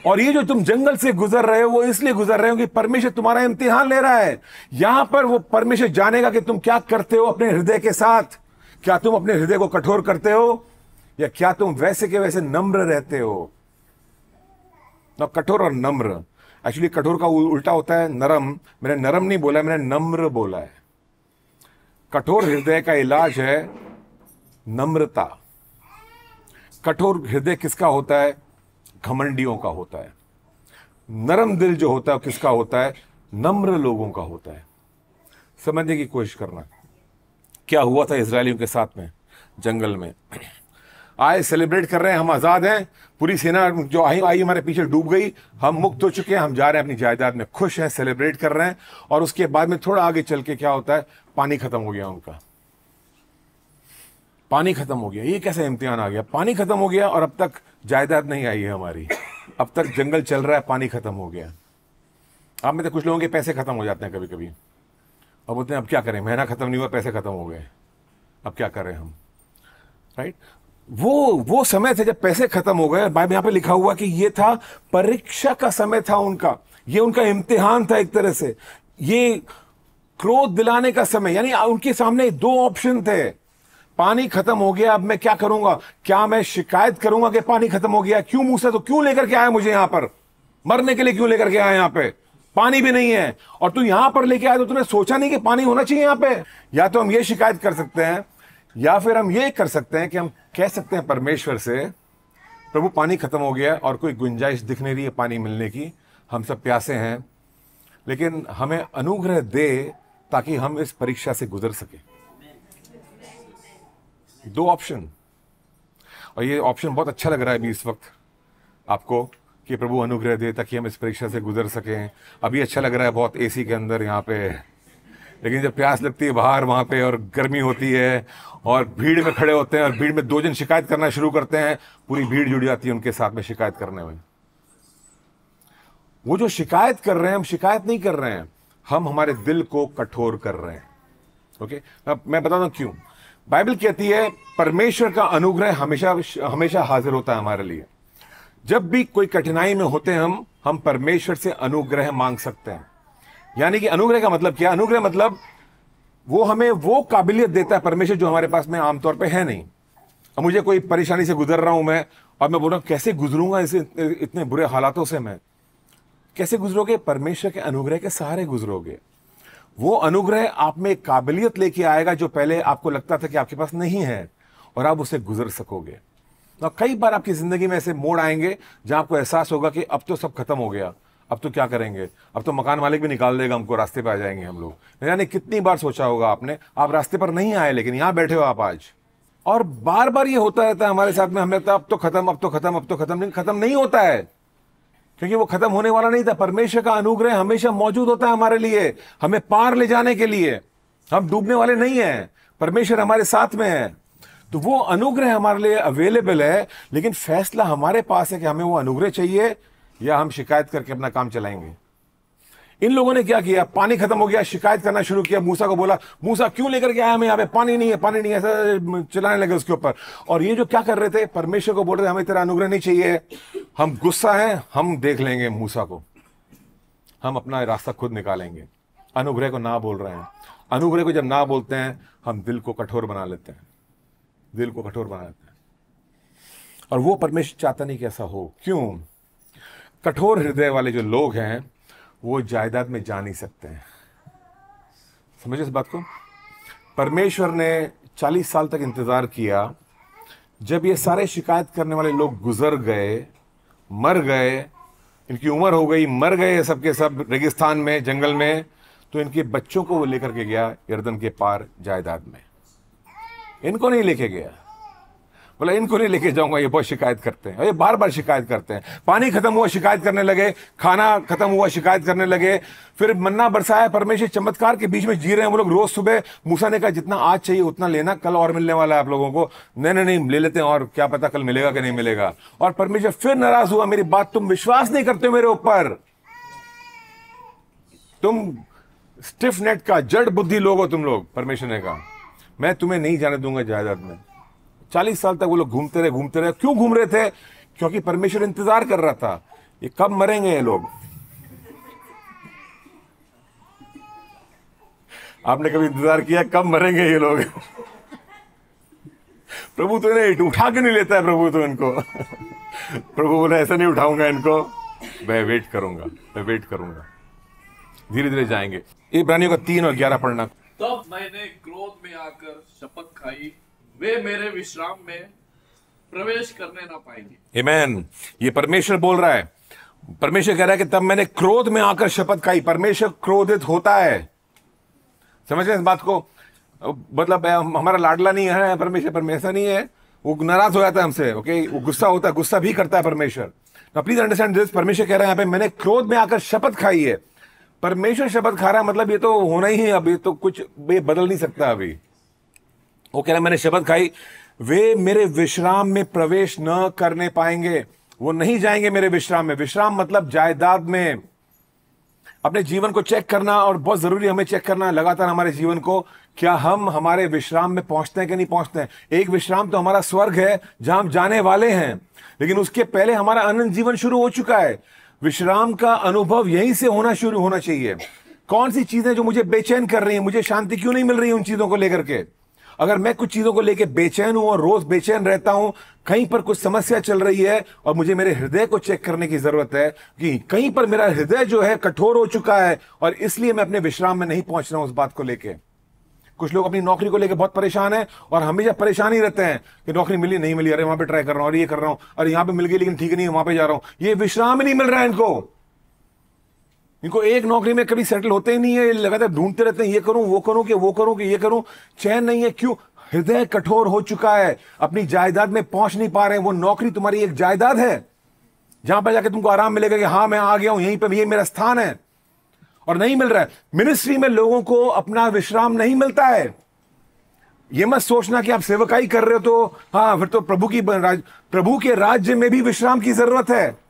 और ये जो तुम जंगल से गुजर रहे हो, वो इसलिए गुजर रहे हो कि परमेश्वर तुम्हारा इम्तिहान ले रहा है। यहां पर वो परमेश्वर जानेगा कि तुम क्या करते हो अपने हृदय के साथ। क्या तुम अपने हृदय को कठोर करते हो, या क्या तुम वैसे के वैसे नम्र रहते हो? ना, कठोर और नम्र। एक्चुअली कठोर का उल्टा होता है नरम। मैंने नरम नहीं बोला, मैंने नम्र बोला है। कठोर हृदय का इलाज है नम्रता। कठोर हृदय किसका होता है? घमंडियों का होता है। नरम दिल जो होता है किसका होता है? नम्र लोगों का होता है। समझने की कोशिश करना, क्या हुआ था इजरायलियों के साथ में जंगल में। आए, सेलिब्रेट कर रहे हैं, हम आजाद हैं, पूरी सेना जो आई हमारे पीछे डूब गई, हम मुक्त हो चुके हैं, हम जा रहे हैं अपनी जायदाद में, खुश हैं, सेलिब्रेट कर रहे हैं। और उसके बाद में थोड़ा आगे चल के क्या होता है? पानी खत्म हो गया उनका। पानी खत्म हो गया। ये कैसा इम्तिहान आ गया? पानी खत्म हो गया और अब तक जायदाद नहीं आई है हमारी। अब तक जंगल चल रहा है, पानी खत्म हो गया। आप में तो कुछ लोगों के पैसे खत्म हो जाते हैं कभी कभी, और बोलते हैं अब क्या करें, महीना खत्म नहीं हुआ, पैसे खत्म हो गए, अब क्या करें हम, राइट। वो समय था जब पैसे खत्म हो गए। बाइबल यहां पे लिखा हुआ कि ये था परीक्षा का समय था उनका, ये उनका इम्तिहान था एक तरह से, ये क्रोध दिलाने का समय। यानी उनके सामने दो ऑप्शन थे, पानी खत्म हो गया, अब मैं क्या करूंगा? क्या मैं शिकायत करूंगा कि पानी खत्म हो गया? क्यों मूसा, तो क्यों लेकर के आया मुझे यहां पर, मरने के लिए क्यों लेकर के आया? यहां पे पानी भी नहीं है और तू यहां पर लेके आया, तो तूने सोचा नहीं कि पानी होना चाहिए यहां पे? या तो हम ये शिकायत कर सकते हैं, या फिर हम ये कर सकते हैं कि हम कह सकते हैं परमेश्वर से, प्रभु पानी खत्म हो गया और कोई गुंजाइश दिख नहीं रही है पानी मिलने की, हम सब प्यासे हैं, लेकिन हमें अनुग्रह दे ताकि हम इस परीक्षा से गुजर सके। दो ऑप्शन, और ये ऑप्शन बहुत अच्छा लग रहा है अभी इस वक्त आपको कि प्रभु अनुग्रह दे ताकि हम इस परीक्षा से गुजर सकें। अभी अच्छा लग रहा है बहुत एसी के अंदर यहाँ पे, लेकिन जब प्यास लगती है बाहर वहाँ पे और गर्मी होती है और भीड़ में खड़े होते हैं और भीड़ में दो जन शिकायत करना शुरू करते हैं, पूरी भीड़ जुड़ जाती है उनके साथ में शिकायत करने में। वो जो शिकायत कर रहे हैं, हम शिकायत नहीं कर रहे हैं, हम हमारे दिल को कठोर कर रहे हैं। ओके, अब मैं बताता हूं क्यों। बाइबल कहती है परमेश्वर का अनुग्रह हमेशा हमेशा हाजिर होता है हमारे लिए। जब भी कोई कठिनाई में होते हैं हम परमेश्वर से अनुग्रह मांग सकते हैं। यानी कि अनुग्रह का मतलब क्या? अनुग्रह मतलब वो हमें वो काबिलियत देता है परमेश्वर जो हमारे पास में आमतौर पे है नहीं। अब मुझे कोई परेशानी से गुजर रहा हूं मैं, और मैं बोल रहा हूं कैसे गुजरूंगा इस इतने बुरे हालातों से, मैं कैसे गुजरोगे? परमेश्वर के अनुग्रह के सहारे गुजरोगे। वो अनुग्रह आप में एक काबिलियत लेके आएगा जो पहले आपको लगता था कि आपके पास नहीं है, और आप उससे गुजर सकोगे। तो कई बार आपकी जिंदगी में ऐसे मोड़ आएंगे जहां आपको एहसास होगा कि अब तो सब खत्म हो गया, अब तो क्या करेंगे, अब तो मकान मालिक भी निकाल देगा हमको, रास्ते पे आ जाएंगे हम लोग। यानी कितनी बार सोचा होगा आपने, आप रास्ते पर नहीं आए लेकिन यहां बैठे हो आप आज। और बार बार ये होता रहता है हमारे साथ में, हमें लगता है अब तो खत्म, अब तो खत्म, अब तो खत्म। नहीं, खत्म नहीं होता है, क्योंकि वो खत्म होने वाला नहीं था। परमेश्वर का अनुग्रह हमेशा मौजूद होता है हमारे लिए, हमें पार ले जाने के लिए। हम डूबने वाले नहीं हैं, परमेश्वर हमारे साथ में है। तो वो अनुग्रह हमारे लिए अवेलेबल है, लेकिन फैसला हमारे पास है कि हमें वो अनुग्रह चाहिए या हम शिकायत करके अपना काम चलाएंगे। इन लोगों ने क्या किया? पानी खत्म हो गया, शिकायत करना शुरू किया। मूसा को बोला, मूसा क्यों लेकर के आया हमें यहाँ पे? पानी नहीं है, पानी नहीं है, ऐसा चलाने लगे उसके ऊपर। और ये जो क्या कर रहे थे, परमेश्वर को बोल रहे थे हमें तेरा अनुग्रह नहीं चाहिए, हम गुस्सा हैं, हम देख लेंगे मूसा को, हम अपना रास्ता खुद निकालेंगे। अनुग्रह को ना बोल रहे हैं। अनुग्रह को जब ना बोलते हैं हम दिल को कठोर बना लेते हैं, दिल को कठोर बना लेते हैं। और वो परमेश्वर चाहता नहीं कि ऐसा हो। क्यों? कठोर हृदय वाले जो लोग हैं वो जायदाद में जा नहीं सकते हैं। समझे इस बात को? परमेश्वर ने 40 साल तक इंतजार किया। जब ये सारे शिकायत करने वाले लोग गुजर गए, मर गए, इनकी उम्र हो गई, मर गए सब के सब रेगिस्तान में, जंगल में, तो इनके बच्चों को वो लेकर के गया यर्दन के पार जायदाद में। इनको नहीं लेके गया। बोला इनको नहीं लेके जाऊंगा, ये बहुत शिकायत करते हैं, ये बार बार शिकायत करते हैं। पानी खत्म हुआ शिकायत करने लगे, खाना खत्म हुआ शिकायत करने लगे, फिर मन्ना बरसाया। परमेश्वर चमत्कार के बीच में जी रहे हैं वो लोग। रोज सुबह मूसा ने कहा जितना आज चाहिए उतना लेना, कल और मिलने वाला है आप लोगों को। नहीं ले लेते हैं, और क्या पता कल मिलेगा कि नहीं मिलेगा। और परमेश्वर फिर नाराज हुआ, मेरी बात तुम विश्वास नहीं करते हो मेरे ऊपर, तुम स्टिफ नेट का जड़ बुद्धि लोग हो तुम लोग। परमेश्वर ने कहा मैं तुम्हें नहीं जाने दूंगा जायदाद में। 40 साल तक वो लोग घूमते रहे। क्यों घूम रहे थे? क्योंकि परमेश्वर इंतजार कर रहा था, ये कब मरेंगे ये लोग। आपने कभी इंतजार किया कब मरेंगे ये लोग? प्रभु तो इन्हें उठा के नहीं लेता है प्रभु तो इनको। प्रभु बोले ऐसा नहीं उठाऊंगा इनको, मैं वेट करूंगा। धीरे धीरे जाएंगे। इब्रानियों का 3 और 11 पढ़ना। तब मैंने क्रोध में आकर शपथ खाई, वे मेरे विश्राम में प्रवेश करने ना पाएंगे। आमीन। ये परमेश्वर बोल रहा है। परमेश्वर कह रहा है कि तब मैंने क्रोध में आकर शपथ खाई। परमेश्वर क्रोधित होता है, समझ रहे इस बात को? मतलब हमारा लाडला नहीं है परमेश्वर ऐसा नहीं है, वो नाराज हो जाता है हमसे। ओके, वो गुस्सा होता है, गुस्सा भी करता है परमेश्वर। Please understand this. परमेश्वर कह रहा है यहाँ पे मैंने क्रोध में आकर शपथ खाई है। परमेश्वर शपथ खा रहा है, मतलब ये तो होना ही है, अभी तो कुछ ये बदल नहीं सकता। अभी वो कह रहा है मैंने शपथ खाई, वे मेरे विश्राम में प्रवेश न करने पाएंगे। वो नहीं जाएंगे मेरे विश्राम में। विश्राम मतलब जायदाद में। अपने जीवन को चेक करना, और बहुत जरूरी हमें चेक करना लगातार हमारे जीवन को, क्या हम हमारे विश्राम में पहुंचते हैं कि नहीं पहुंचते हैं। एक विश्राम तो हमारा स्वर्ग है जहां हम जाने वाले हैं, लेकिन उसके पहले हमारा अनंत जीवन शुरू हो चुका है। विश्राम का अनुभव यहीं से शुरू होना चाहिए। कौन सी चीजें जो मुझे बेचैन कर रही हैं, मुझे शांति क्यों नहीं मिल रही है उन चीजों को लेकर के। अगर मैं कुछ चीजों को लेकर बेचैन हूं और रोज बेचैन रहता हूं, कहीं पर कुछ समस्या चल रही है और मुझे मेरे हृदय को चेक करने की जरूरत है कि कहीं पर मेरा हृदय जो है कठोर हो चुका है और इसलिए मैं अपने विश्राम में नहीं पहुंच रहा हूं उस बात को लेकर। कुछ लोग अपनी नौकरी को लेकर बहुत परेशान हैं और हमेशा परेशान ही रहते हैं कि नौकरी मिली नहीं मिली, अरे वहां पे ट्राई कर रहा हूं और ये कर रहा हूं, अरे यहां पे मिल गई लेकिन ठीक नहीं, वहां पे जा रहा हूं। ये विश्राम ही नहीं मिल रहा है इनको एक नौकरी में कभी सेटल होते ही नहीं है, लगातार ढूंढते रहते हैं ये करूं वो करूं कि वो करूं कि ये करूं, चैन नहीं है। क्यों? हृदय कठोर हो चुका है, अपनी जायदाद में पहुंच नहीं पा रहे हैं। वो नौकरी तुम्हारी एक जायदाद है जहां पर जाके तुमको आराम मिलेगा कि हाँ मैं आ गया हूं, यहीं पर ये मेरा स्थान है, और नहीं मिल रहा है। मिनिस्ट्री में लोगों को अपना विश्राम नहीं मिलता है। ये मत सोचना कि आप सेवकाई कर रहे हो तो हाँ फिर तो प्रभु के राज्य में भी विश्राम की जरूरत है।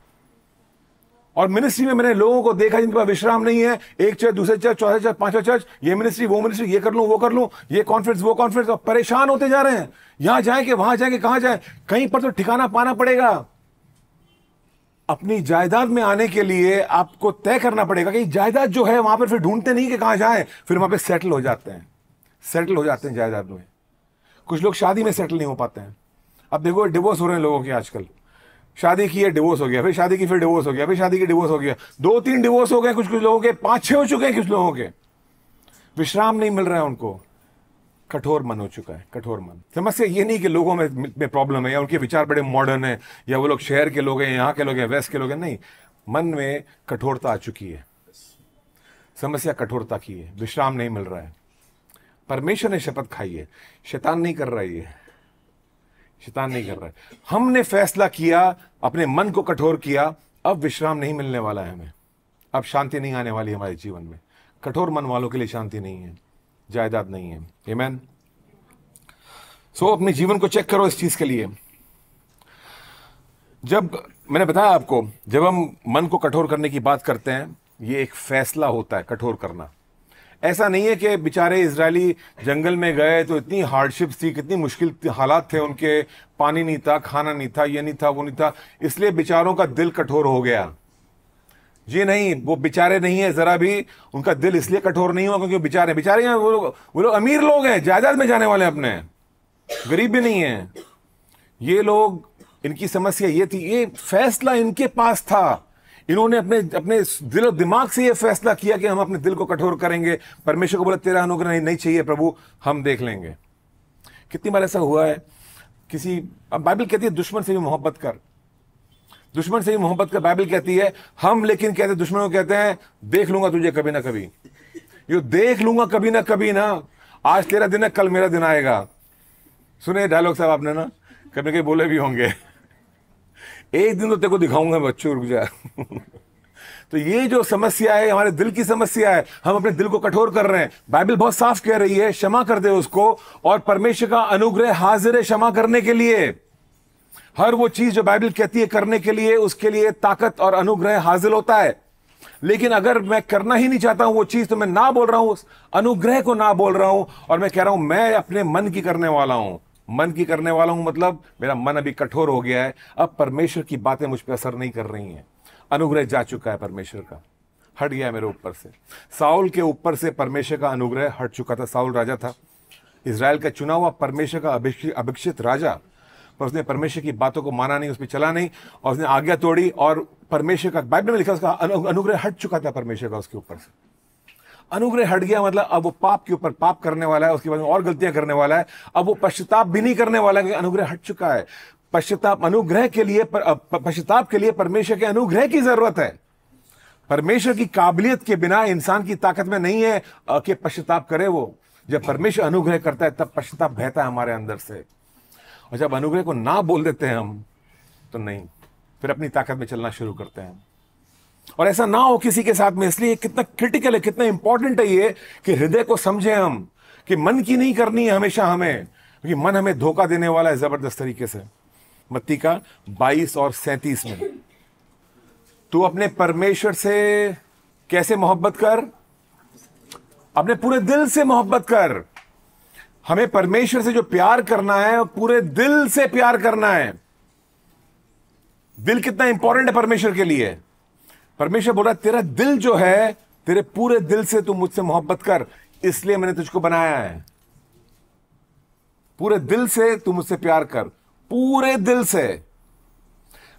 और मिनिस्ट्री में मैंने लोगों को देखा जिनके पास विश्राम नहीं है, एक चर्च दूसरे चर्च चौथे चर्च पांचवा चर्च, ये मिनिस्ट्री वो मिनिस्ट्री, ये कर लूं वो कर लूं, ये कॉन्फ्रेंस वो कॉन्फ्रेंस, और परेशान होते जा रहे हैं। यहां जाए कि वहां जाए कि कहां जाए, कहीं पर तो ठिकाना पाना पड़ेगा। अपनी जायदाद में आने के लिए आपको तय करना पड़ेगा कि जायदाद जो है वहां पर फिर ढूंढते नहीं कि कहां जाए, फिर वहां पर सेटल हो जाते हैं जायदाद में। कुछ लोग शादी में सेटल नहीं हो पाते हैं। अब देखो डिवोर्स हो रहे हैं लोगों के आजकल। शादी की है डिवोर्स हो गया, फिर शादी की फिर डिवोर्स हो गया, फिर शादी की डिवोर्स हो गया, 2-3 डिवोर्स हो गए कुछ लोगों के, 5-6 हो चुके हैं कुछ लोगों के। विश्राम नहीं मिल रहा है उनको, कठोर मन हो चुका है, कठोर मन। समस्या ये नहीं कि लोगों में प्रॉब्लम है या उनके विचार बड़े मॉडर्न है या वो लोग शहर के लोग हैं, यहाँ के लोग हैं, वेस्ट के लोग हैं, नहीं, मन में कठोरता आ चुकी है। समस्या कठोरता की है, विश्राम नहीं मिल रहा है। परमेश्वर ने शपथ खाई है, शैतान नहीं कर रहा है, ये शैतान नहीं कर रहा है। हमने फैसला किया, अपने मन को कठोर किया, अब विश्राम नहीं मिलने वाला है हमें, अब शांति नहीं आने वाली हमारे जीवन में। कठोर मन वालों के लिए शांति नहीं है, जायदाद नहीं है। आमीन। सो अपने जीवन को चेक करो इस चीज के लिए। जब मैंने बताया आपको, जब हम मन को कठोर करने की बात करते हैं, ये एक फैसला होता है कठोर करना। ऐसा नहीं है कि बेचारे इजरायली जंगल में गए तो इतनी हार्डशिप्स थी, कितनी मुश्किल हालात थे उनके, पानी नहीं था, खाना नहीं था, ये नहीं था, वो नहीं था, इसलिए बेचारों का दिल कठोर हो गया। जी नहीं, वो बेचारे नहीं है जरा भी, उनका दिल इसलिए कठोर नहीं हुआ क्योंकि बेचारे हैं, वो लोग अमीर लोग हैं, जायदाद में जाने वाले अपने, गरीब भी नहीं है ये लोग। इनकी समस्या ये थी, ये फैसला इनके पास था। इन्होंने अपने दिल और दिमाग से ये फैसला किया कि हम अपने दिल को कठोर करेंगे। परमेश्वर को बोला तेरा अनुग्रह नहीं चाहिए प्रभु, हम देख लेंगे। कितनी बार ऐसा हुआ है किसी, अब बाइबल कहती है दुश्मन से भी मोहब्बत कर, दुश्मन से भी मोहब्बत कर, बाइबल कहती है। हम लेकिन कहते दुश्मनों को कहते हैं देख लूंगा तुझे कभी ना कभी, ये देख लूंगा कभी ना कभी ना, आज तेरा दिन है कल मेरा दिन आएगा। सुने डायलॉग साहब आपने ना कभी कभी बोले भी होंगे, एक दिन तो तेरे को दिखाऊंगा बच्चों, रुक जा। तो ये जो समस्या है हमारे दिल की समस्या है, हम अपने दिल को कठोर कर रहे हैं। बाइबल बहुत साफ कह रही है क्षमा कर दे उसको, और परमेश्वर का अनुग्रह हाजिर है क्षमा करने के लिए। हर वो चीज जो बाइबल कहती है करने के लिए, उसके लिए ताकत और अनुग्रह हाजिर होता है। लेकिन अगर मैं करना ही नहीं चाहता हूं वो चीज, तो मैं ना बोल रहा हूं, अनुग्रह को ना बोल रहा हूं, और मैं कह रहा हूं मैं अपने मन की करने वाला हूं। मन की करने वाला हूं मतलब मेरा मन अभी कठोर हो गया है, अब परमेश्वर की बातें मुझ पर असर नहीं कर रही हैं। अनुग्रह जा चुका है परमेश्वर का, हट गया है मेरे ऊपर से। साउल के ऊपर से परमेश्वर का अनुग्रह हट चुका था। साउल राजा था, इजराइल का चुना हुआ, परमेश्वर का अभिषिक्त राजा, पर उसने परमेश्वर की बातों को माना नहीं, उस पर चला नहीं, और उसने आज्ञा तोड़ी, और परमेश्वर का, बाइबल में लिखा उसका अनुग्रह हट चुका था परमेश्वर का उसके ऊपर से। अनुग्रह हट गया मतलब अब वो पाप के ऊपर पाप करने वाला है, उसके बाद और गलतियां करने वाला है, अब वो पश्चाताप भी नहीं करने वाला है, अनुग्रह हट चुका है। पश्चाताप अनुग्रह के लिए, पश्चाताप के लिए परमेश्वर के अनुग्रह की जरूरत है। परमेश्वर की काबिलियत के बिना इंसान की ताकत में नहीं है कि पश्चाताप करे वो। जब परमेश्वर अनुग्रह करता है तब पश्चाताप बहता है हमारे अंदर से, और जब अनुग्रह को ना बोल देते हैं हम तो नहीं, फिर अपनी ताकत में चलना शुरू करते हैं। और ऐसा ना हो किसी के साथ में, इसलिए कितना क्रिटिकल है, कितना इंपॉर्टेंट है ये कि हृदय को समझे हम कि मन की नहीं करनी है हमेशा हमें, क्योंकि मन हमें धोखा देने वाला है जबरदस्त तरीके से। मत्ती का 22 और 37 में। तू अपने परमेश्वर से कैसे मोहब्बत कर? अपने पूरे दिल से मोहब्बत कर। हमें परमेश्वर से जो प्यार करना है पूरे दिल से प्यार करना है। दिल कितना इंपॉर्टेंट है परमेश्वर के लिए। परमेश्वर बोल रहा है तेरा दिल जो है, तेरे पूरे दिल से तू मुझसे मोहब्बत कर, इसलिए मैंने तुझको बनाया है। पूरे दिल से तू मुझसे प्यार कर, पूरे दिल से।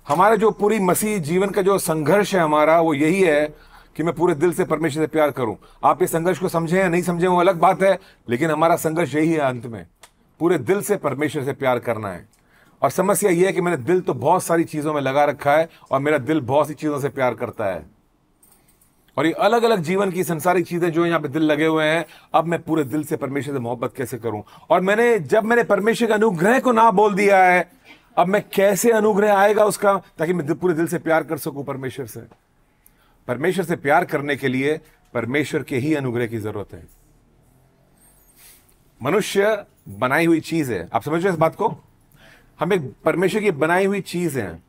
हमारा जो पूरी मसीह जीवन का जो संघर्ष है हमारा, वो यही है कि मैं पूरे दिल से परमेश्वर से प्यार करूं। आप इस संघर्ष को समझें या नहीं समझें वो अलग बात है, लेकिन हमारा संघर्ष यही है अंत में, पूरे दिल से परमेश्वर से प्यार करना है। और समस्या यह है कि मैंने दिल तो बहुत सारी चीजों में लगा रखा है और मेरा दिल बहुत सी चीजों से प्यार करता है। और ये अलग अलग जीवन की संसारिक चीजें जो यहाँ पे दिल लगे हुए हैं, अब मैं पूरे दिल से परमेश्वर से मोहब्बत कैसे करूं? और जब मैंने परमेश्वर के अनुग्रह को ना बोल दिया है, अब मैं कैसे अनुग्रह आएगा उसका, ताकि मैं पूरे दिल से प्यार कर सकूं परमेश्वर से। परमेश्वर से प्यार करने के लिए परमेश्वर के ही अनुग्रह की जरूरत है। मनुष्य बनाई हुई चीज है, आप समझ रहे इस बात को? हम एक परमेश्वर की बनाई हुई चीज है,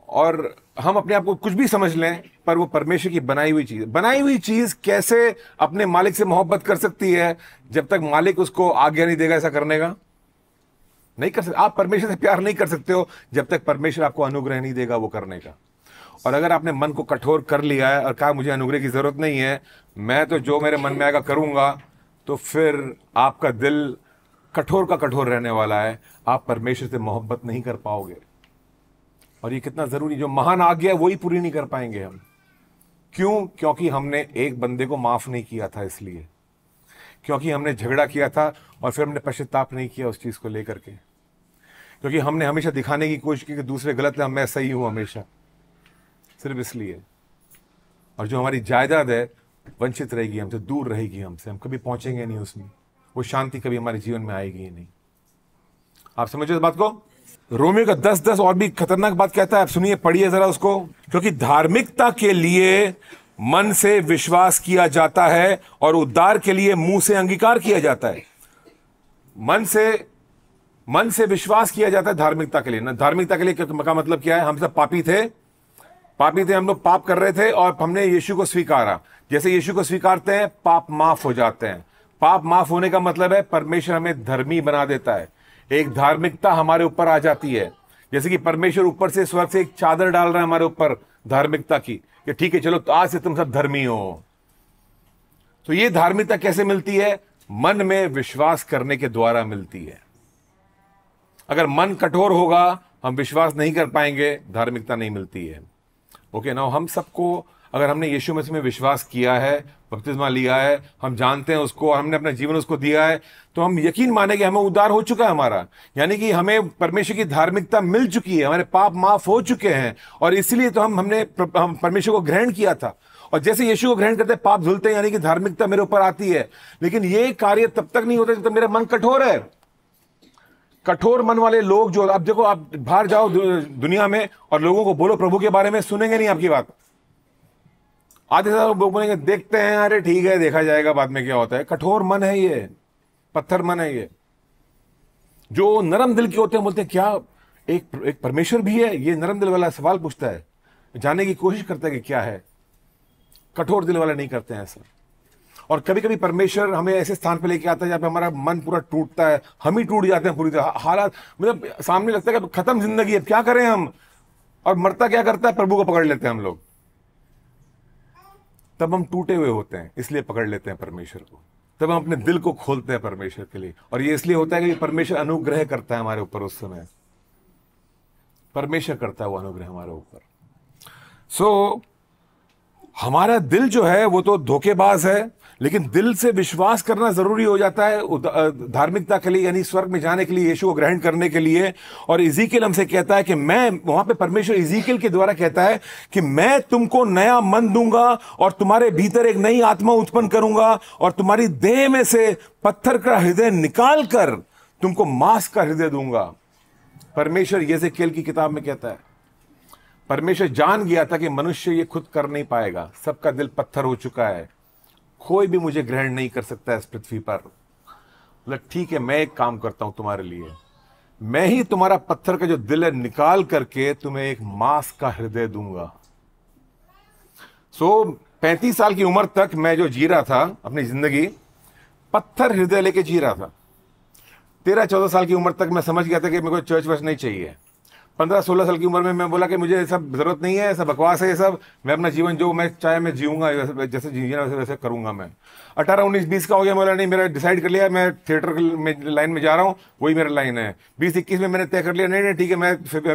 और हम अपने आप को कुछ भी समझ लें, पर वो परमेश्वर की बनाई हुई चीज। बनाई हुई चीज कैसे अपने मालिक से मोहब्बत कर सकती है जब तक मालिक उसको आज्ञा नहीं देगा ऐसा करने का? नहीं कर सकते। आप परमेश्वर से प्यार नहीं कर सकते हो जब तक परमेश्वर आपको अनुग्रह नहीं देगा वो करने का। और अगर आपने मन को कठोर कर लिया है और कहा मुझे अनुग्रह की जरूरत नहीं है, मैं तो जो मेरे मन में आएगा करूंगा, तो फिर आपका दिल कठोर का कठोर रहने वाला है। आप परमेश्वर से मोहब्बत नहीं कर पाओगे। और ये कितना जरूरी, जो महान आज्ञा है वही पूरी नहीं कर पाएंगे हम। क्यों? क्योंकि हमने एक बंदे को माफ नहीं किया था, इसलिए। क्योंकि हमने झगड़ा किया था और फिर हमने पश्चाताप नहीं किया उस चीज को लेकर के। क्योंकि हमने हमेशा दिखाने की कोशिश की कि दूसरे गलत है, मैं सही हूं हमेशा, सिर्फ इसलिए। और जो हमारी जायदाद है वंचित रहेगी हमसे, दूर रहेगी हमसे, हम कभी पहुंचेंगे नहीं उसमें। वो शांति कभी हमारे जीवन में आएगी ही नहीं। आप समझो इस बात को? रोमियो का 10:10 और भी खतरनाक बात कहता है, आप सुनिए, पढ़िए जरा उसको। क्योंकि धार्मिकता के लिए मन से विश्वास किया जाता है और उद्धार के लिए मुंह से अंगीकार किया जाता है। मन से विश्वास किया जाता है धार्मिकता के लिए ना। धार्मिकता के लिए का मतलब क्या है? हम सब पापी थे, हम लोग पाप कर रहे थे और हमने यीशु को स्वीकारा। जैसे यीशु को स्वीकारते हैं पाप माफ हो जाते हैं। पाप माफ होने का मतलब है परमेश्वर हमें धर्मी बना देता है। एक धार्मिकता हमारे ऊपर आ जाती है, जैसे कि परमेश्वर ऊपर से स्वर्ग से एक चादर डाल रहा है हमारे ऊपर धार्मिकता की, कि ठीक है चलो तो आज से तुम सब धर्मी हो। तो ये धार्मिकता कैसे मिलती है? मन में विश्वास करने के द्वारा मिलती है। अगर मन कठोर होगा, हम विश्वास नहीं कर पाएंगे, धार्मिकता नहीं मिलती है। ओके नाउ, हम सबको, अगर हमने यीशु मसीह में विश्वास किया है, बपतिस्मा लिया है, हम जानते हैं उसको और हमने अपना जीवन उसको दिया है, तो हम यकीन माने कि हमें उद्धार हो चुका है हमारा। यानी कि हमें परमेश्वर की धार्मिकता मिल चुकी है, हमारे पाप माफ हो चुके हैं, और इसलिए तो हम परमेश्वर को ग्रहण किया था। और जैसे यीशु को ग्रहण करते पाप धुलते हैं, यानी कि धार्मिकता मेरे ऊपर आती है। लेकिन ये कार्य तब तक नहीं होता जब तक मेरा मन कठोर है। कठोर मन वाले लोग जो, अब देखो, आप बाहर जाओ दुनिया में और लोगों को बोलो प्रभु के बारे में, सुनेंगे नहीं आपकी बात। आधे लोग बोलेंगे देखते हैं, अरे ठीक है देखा जाएगा बाद में क्या होता है। कठोर मन है ये, पत्थर मन है ये। जो नरम दिल के होते हैं बोलते हैं क्या एक परमेश्वर भी है? ये नरम दिल वाला सवाल पूछता है, जानने की कोशिश करता है कि क्या है। कठोर दिल वाले नहीं करते हैं ऐसा। और कभी कभी परमेश्वर हमें ऐसे स्थान पे लेके आता है जहाँ पे हमारा मन पूरा टूटता है, हम ही टूट जाते हैं पूरी तरह। हालात मतलब सामने लगता है कि खत्म जिंदगी है, क्या करें हम। और मरता क्या करता है? प्रभु को पकड़ लेते हैं हम लोग। तब हम टूटे हुए होते हैं, इसलिए पकड़ लेते हैं परमेश्वर को। तब हम अपने दिल को खोलते हैं परमेश्वर के लिए। और ये इसलिए होता है कि परमेश्वर अनुग्रह करता है हमारे ऊपर। उस समय परमेश्वर करता है वो अनुग्रह हमारे ऊपर। सो हमारा दिल जो है वो तो धोखेबाज है, लेकिन दिल से विश्वास करना जरूरी हो जाता है धार्मिकता के लिए, यानी स्वर्ग में जाने के लिए, यीशु को ग्रहण करने के लिए। और इज़ीकियल हमसे कहता है कि मैं, वहां पे परमेश्वर इज़ीकियल के द्वारा कहता है कि मैं तुमको नया मन दूंगा और तुम्हारे भीतर एक नई आत्मा उत्पन्न करूंगा और तुम्हारी देह में से पत्थर का हृदय निकाल कर तुमको मांस का हृदय दूंगा। परमेश्वर यहेजकेल की किताब में कहता है। परमेश्वर जान गया था कि मनुष्य ये खुद कर नहीं पाएगा, सबका दिल पत्थर हो चुका है, कोई भी मुझे ग्रहण नहीं कर सकता इस पृथ्वी पर। मतलब ठीक है, मैं एक काम करता हूं तुम्हारे लिए, मैं ही तुम्हारा पत्थर का जो दिल है निकाल करके तुम्हें एक मांस का हृदय दूंगा। 35 साल की उम्र तक मैं जो जी रहा था अपनी जिंदगी, पत्थर हृदय लेके जी रहा था। 13-14 साल की उम्र तक मैं समझ गया था कि मेरे को चर्च वर्च नहीं चाहिए। 15-16 साल की उम्र में मैं बोला कि मुझे ये सब जरूरत नहीं है, सब बकवास है ये सब, मैं अपना जीवन जो मैं चाहे मैं जीऊंगा, जैसे जीना वैसे वैसे करूंगा मैं। 18, 19, 20 का हो गया, बोला नहीं, मेरा डिसाइड कर लिया मैं थिएटर में लाइन में जा रहा हूँ, वही मेरा लाइन है। 20, 21 में मैंने तय कर लिया, नहीं नहीं ठीक है,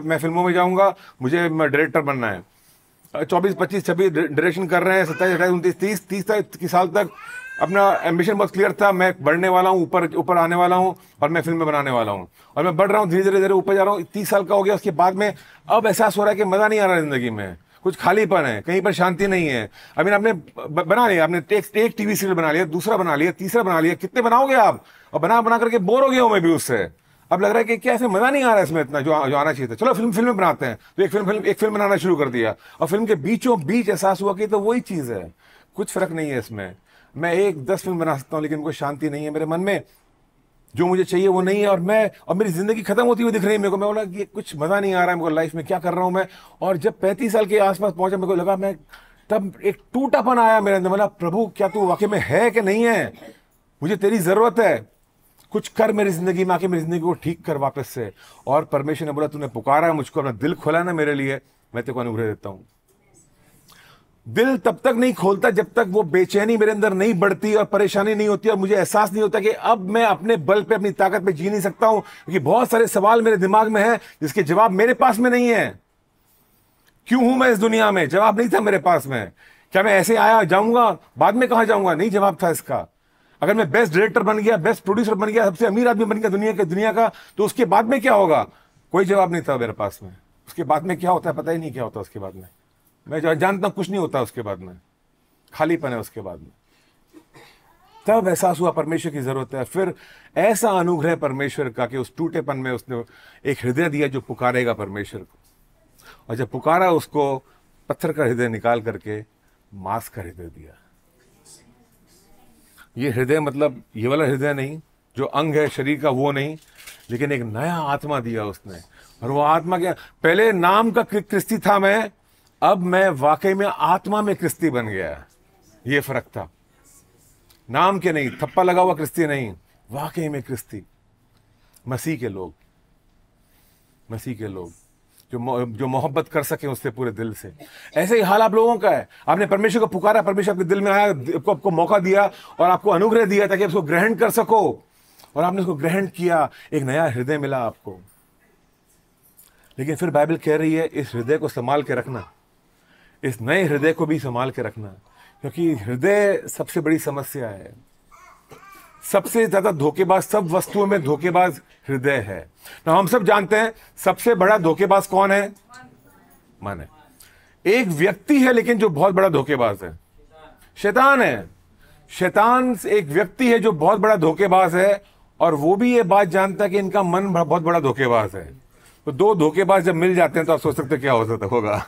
मैं फिल्मों में जाऊँगा, मुझे डायरेक्टर बनना है। 24, 25, 26 डायरेक्शन कर रहे हैं, 27, 28, 29, 30 साल तक अपना एम्बिशन बहुत क्लियर था, मैं बढ़ने वाला हूँ, ऊपर आने वाला हूँ और मैं फिल्म में बनाने वाला हूँ, और मैं बढ़ रहा हूँ, धीरे धीरे ऊपर जा रहा हूँ। 30 साल का हो गया, उसके बाद में अब एहसास हो रहा है कि मजा नहीं आ रहा जिंदगी में, कुछ खालीपन है, कहीं पर शांति नहीं है। अभी आपने बना लिया, आपने एक टीवी सीरियल बना लिया, दूसरा बना लिया, तीसरा बना लिया, कितने बनाओगे आप, और बना बना करके बोर हो गया हूँ मैं भी उससे। अब लग रहा है कि क्या ऐसे मजा नहीं आ रहा है इसमें इतना जो आना चाहिए था। चलो फिल्म बनाते हैं, तो एक फिल्म बनाना शुरू कर दिया, और फिल्म के बीचों बीच एहसास हुआ कि तो वही चीज है, कुछ फर्क नहीं है इसमें। मैं 10 फिल्म बना सकता हूँ, लेकिन कोई शांति नहीं है मेरे मन में, जो मुझे चाहिए वो नहीं है, और मेरी जिंदगी खत्म होती हुई दिख रही है मेरे को। मैं बोला कि कुछ मजा नहीं आ रहा है मेरे को लाइफ में, क्या कर रहा हूँ मैं। और जब 35 साल के आसपास पहुंचा, मेरे को लगा, मैं तब एक टूटापन आया मेरे अंदर। बोला प्रभु क्या तू वाकई में है कि नहीं है, मुझे तेरी जरूरत है, कुछ कर मेरी जिंदगी में आके, मेरी जिंदगी को ठीक कर वापस से। और परमेश्वर ने बोला तूने पुकारा है मुझको, अपना दिल खोला ना मेरे लिए, मैं तेरे को अनुग्रह देता हूं। दिल तब तक नहीं खोलता जब तक वो बेचैनी मेरे अंदर नहीं बढ़ती और परेशानी नहीं होती और मुझे एहसास नहीं होता कि अब मैं अपने बल पे, अपनी ताकत पे जी नहीं सकता हूं, क्योंकि बहुत सारे सवाल मेरे दिमाग में हैं जिसके जवाब मेरे पास में नहीं है। क्यों हूं मैं इस दुनिया में, जवाब नहीं था मेरे पास में। क्या मैं ऐसे आया जाऊंगा, बाद में कहां जाऊंगा, नहीं जवाब था इसका। अगर मैं बेस्ट डायरेक्टर बन गया, बेस्ट प्रोड्यूसर बन गया, सबसे अमीर आदमी बन गया दुनिया का, तो उसके बाद में क्या होगा, कोई जवाब नहीं था मेरे पास में। उसके बाद में क्या होता है पता ही नहीं क्या होता उसके बाद में, मैं जानता हूं कुछ नहीं होता उसके बाद में, खालीपन है उसके बाद में। तब एहसास हुआ परमेश्वर की जरूरत है। फिर ऐसा अनुग्रह परमेश्वर का कि उस टूटेपन में उसने एक हृदय दिया जो पुकारेगा परमेश्वर को, और जब पुकारा उसको, पत्थर का हृदय निकाल करके मांस का हृदय दिया। ये हृदय मतलब ये वाला हृदय नहीं जो अंग है शरीर का, वो नहीं, लेकिन एक नया आत्मा दिया उसने। और वो आत्मा क्या, पहले नाम का क्रिस्ती था मैं, अब मैं वाकई में आत्मा में क्रिस्ती बन गया। ये फर्क था, नाम के नहीं, थप्पा लगा हुआ क्रिस्ती नहीं, वाकई में क्रिस्ती, मसीह के लोग, मसीह के लोग जो मोहब्बत कर सके उससे पूरे दिल से। ऐसे ही हाल आप लोगों का है। आपने परमेश्वर को पुकारा, परमेश्वर आपके दिल में आया, आपको मौका दिया और आपको अनुग्रह दिया ताकि आप उसको ग्रहण कर सको, और आपने उसको ग्रहण किया, एक नया हृदय मिला आपको। लेकिन फिर बाइबल कह रही है इस हृदय को संभाल के रखना, इस नए हृदय को भी संभाल के रखना, क्योंकि हृदय सबसे बड़ी समस्या है। सबसे ज्यादा धोखेबाज, सब वस्तुओं में धोखेबाज हृदय है ना। हम सब जानते हैं सबसे बड़ा धोखेबाज कौन है, मन है। एक व्यक्ति है लेकिन जो बहुत बड़ा धोखेबाज है, शैतान है। शैतान एक व्यक्ति है जो बहुत बड़ा धोखेबाज है, और वो भी ये बात जानता है कि इनका मन बहुत बड़ा धोखेबाज है। तो दो धोखेबाज जब मिल जाते हैं तो आप सोच सकते क्या हो सकता होगा।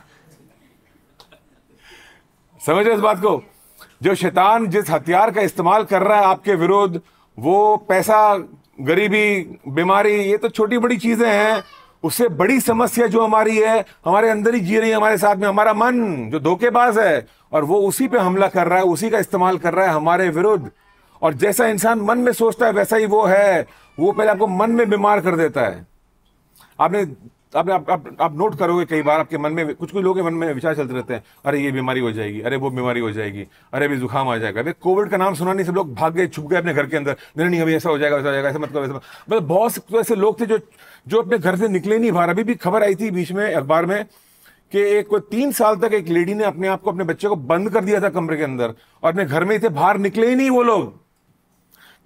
समझ रहे इस बात को? जो शैतान जिस हथियार का इस्तेमाल कर रहा है आपके विरुद्ध, वो पैसा, गरीबी, बीमारी, ये तो छोटी बड़ी चीजें हैं। उससे बड़ी समस्या जो हमारी है, हमारे अंदर ही जी रही है हमारे साथ में, हमारा मन जो धोखेबाज है, और वो उसी पे हमला कर रहा है, उसी का इस्तेमाल कर रहा है हमारे विरुद्ध। और जैसा इंसान मन में सोचता है वैसा ही वो है। वो पहले आपको मन में बीमार कर देता है। आप नोट करोगे कई बार आपके मन में, कुछ लोगों के मन में विचार चलते रहते हैं, अरे ये बीमारी हो जाएगी, अरे वो बीमारी हो जाएगी, अरे अभी जुकाम आ जाएगा। अरे कोविड का नाम सुना नहीं, सब लोग भाग गए, छुप गए अपने घर के अंदर, नहीं अभी ऐसा हो जाएगा, वैसा हो जाएगा, ऐसा मत करो, ऐसा। मतलब बहुत ऐसे लोग थे जो अपने घर से निकले नहीं बाहर। अभी भी खबर आई थी बीच में अखबार में कि एक 3 साल तक एक लेडी ने अपने आप को, अपने बच्चे को बंद कर दिया था कमरे के अंदर, और अपने घर में ही थे, बाहर निकले ही नहीं वो लोग।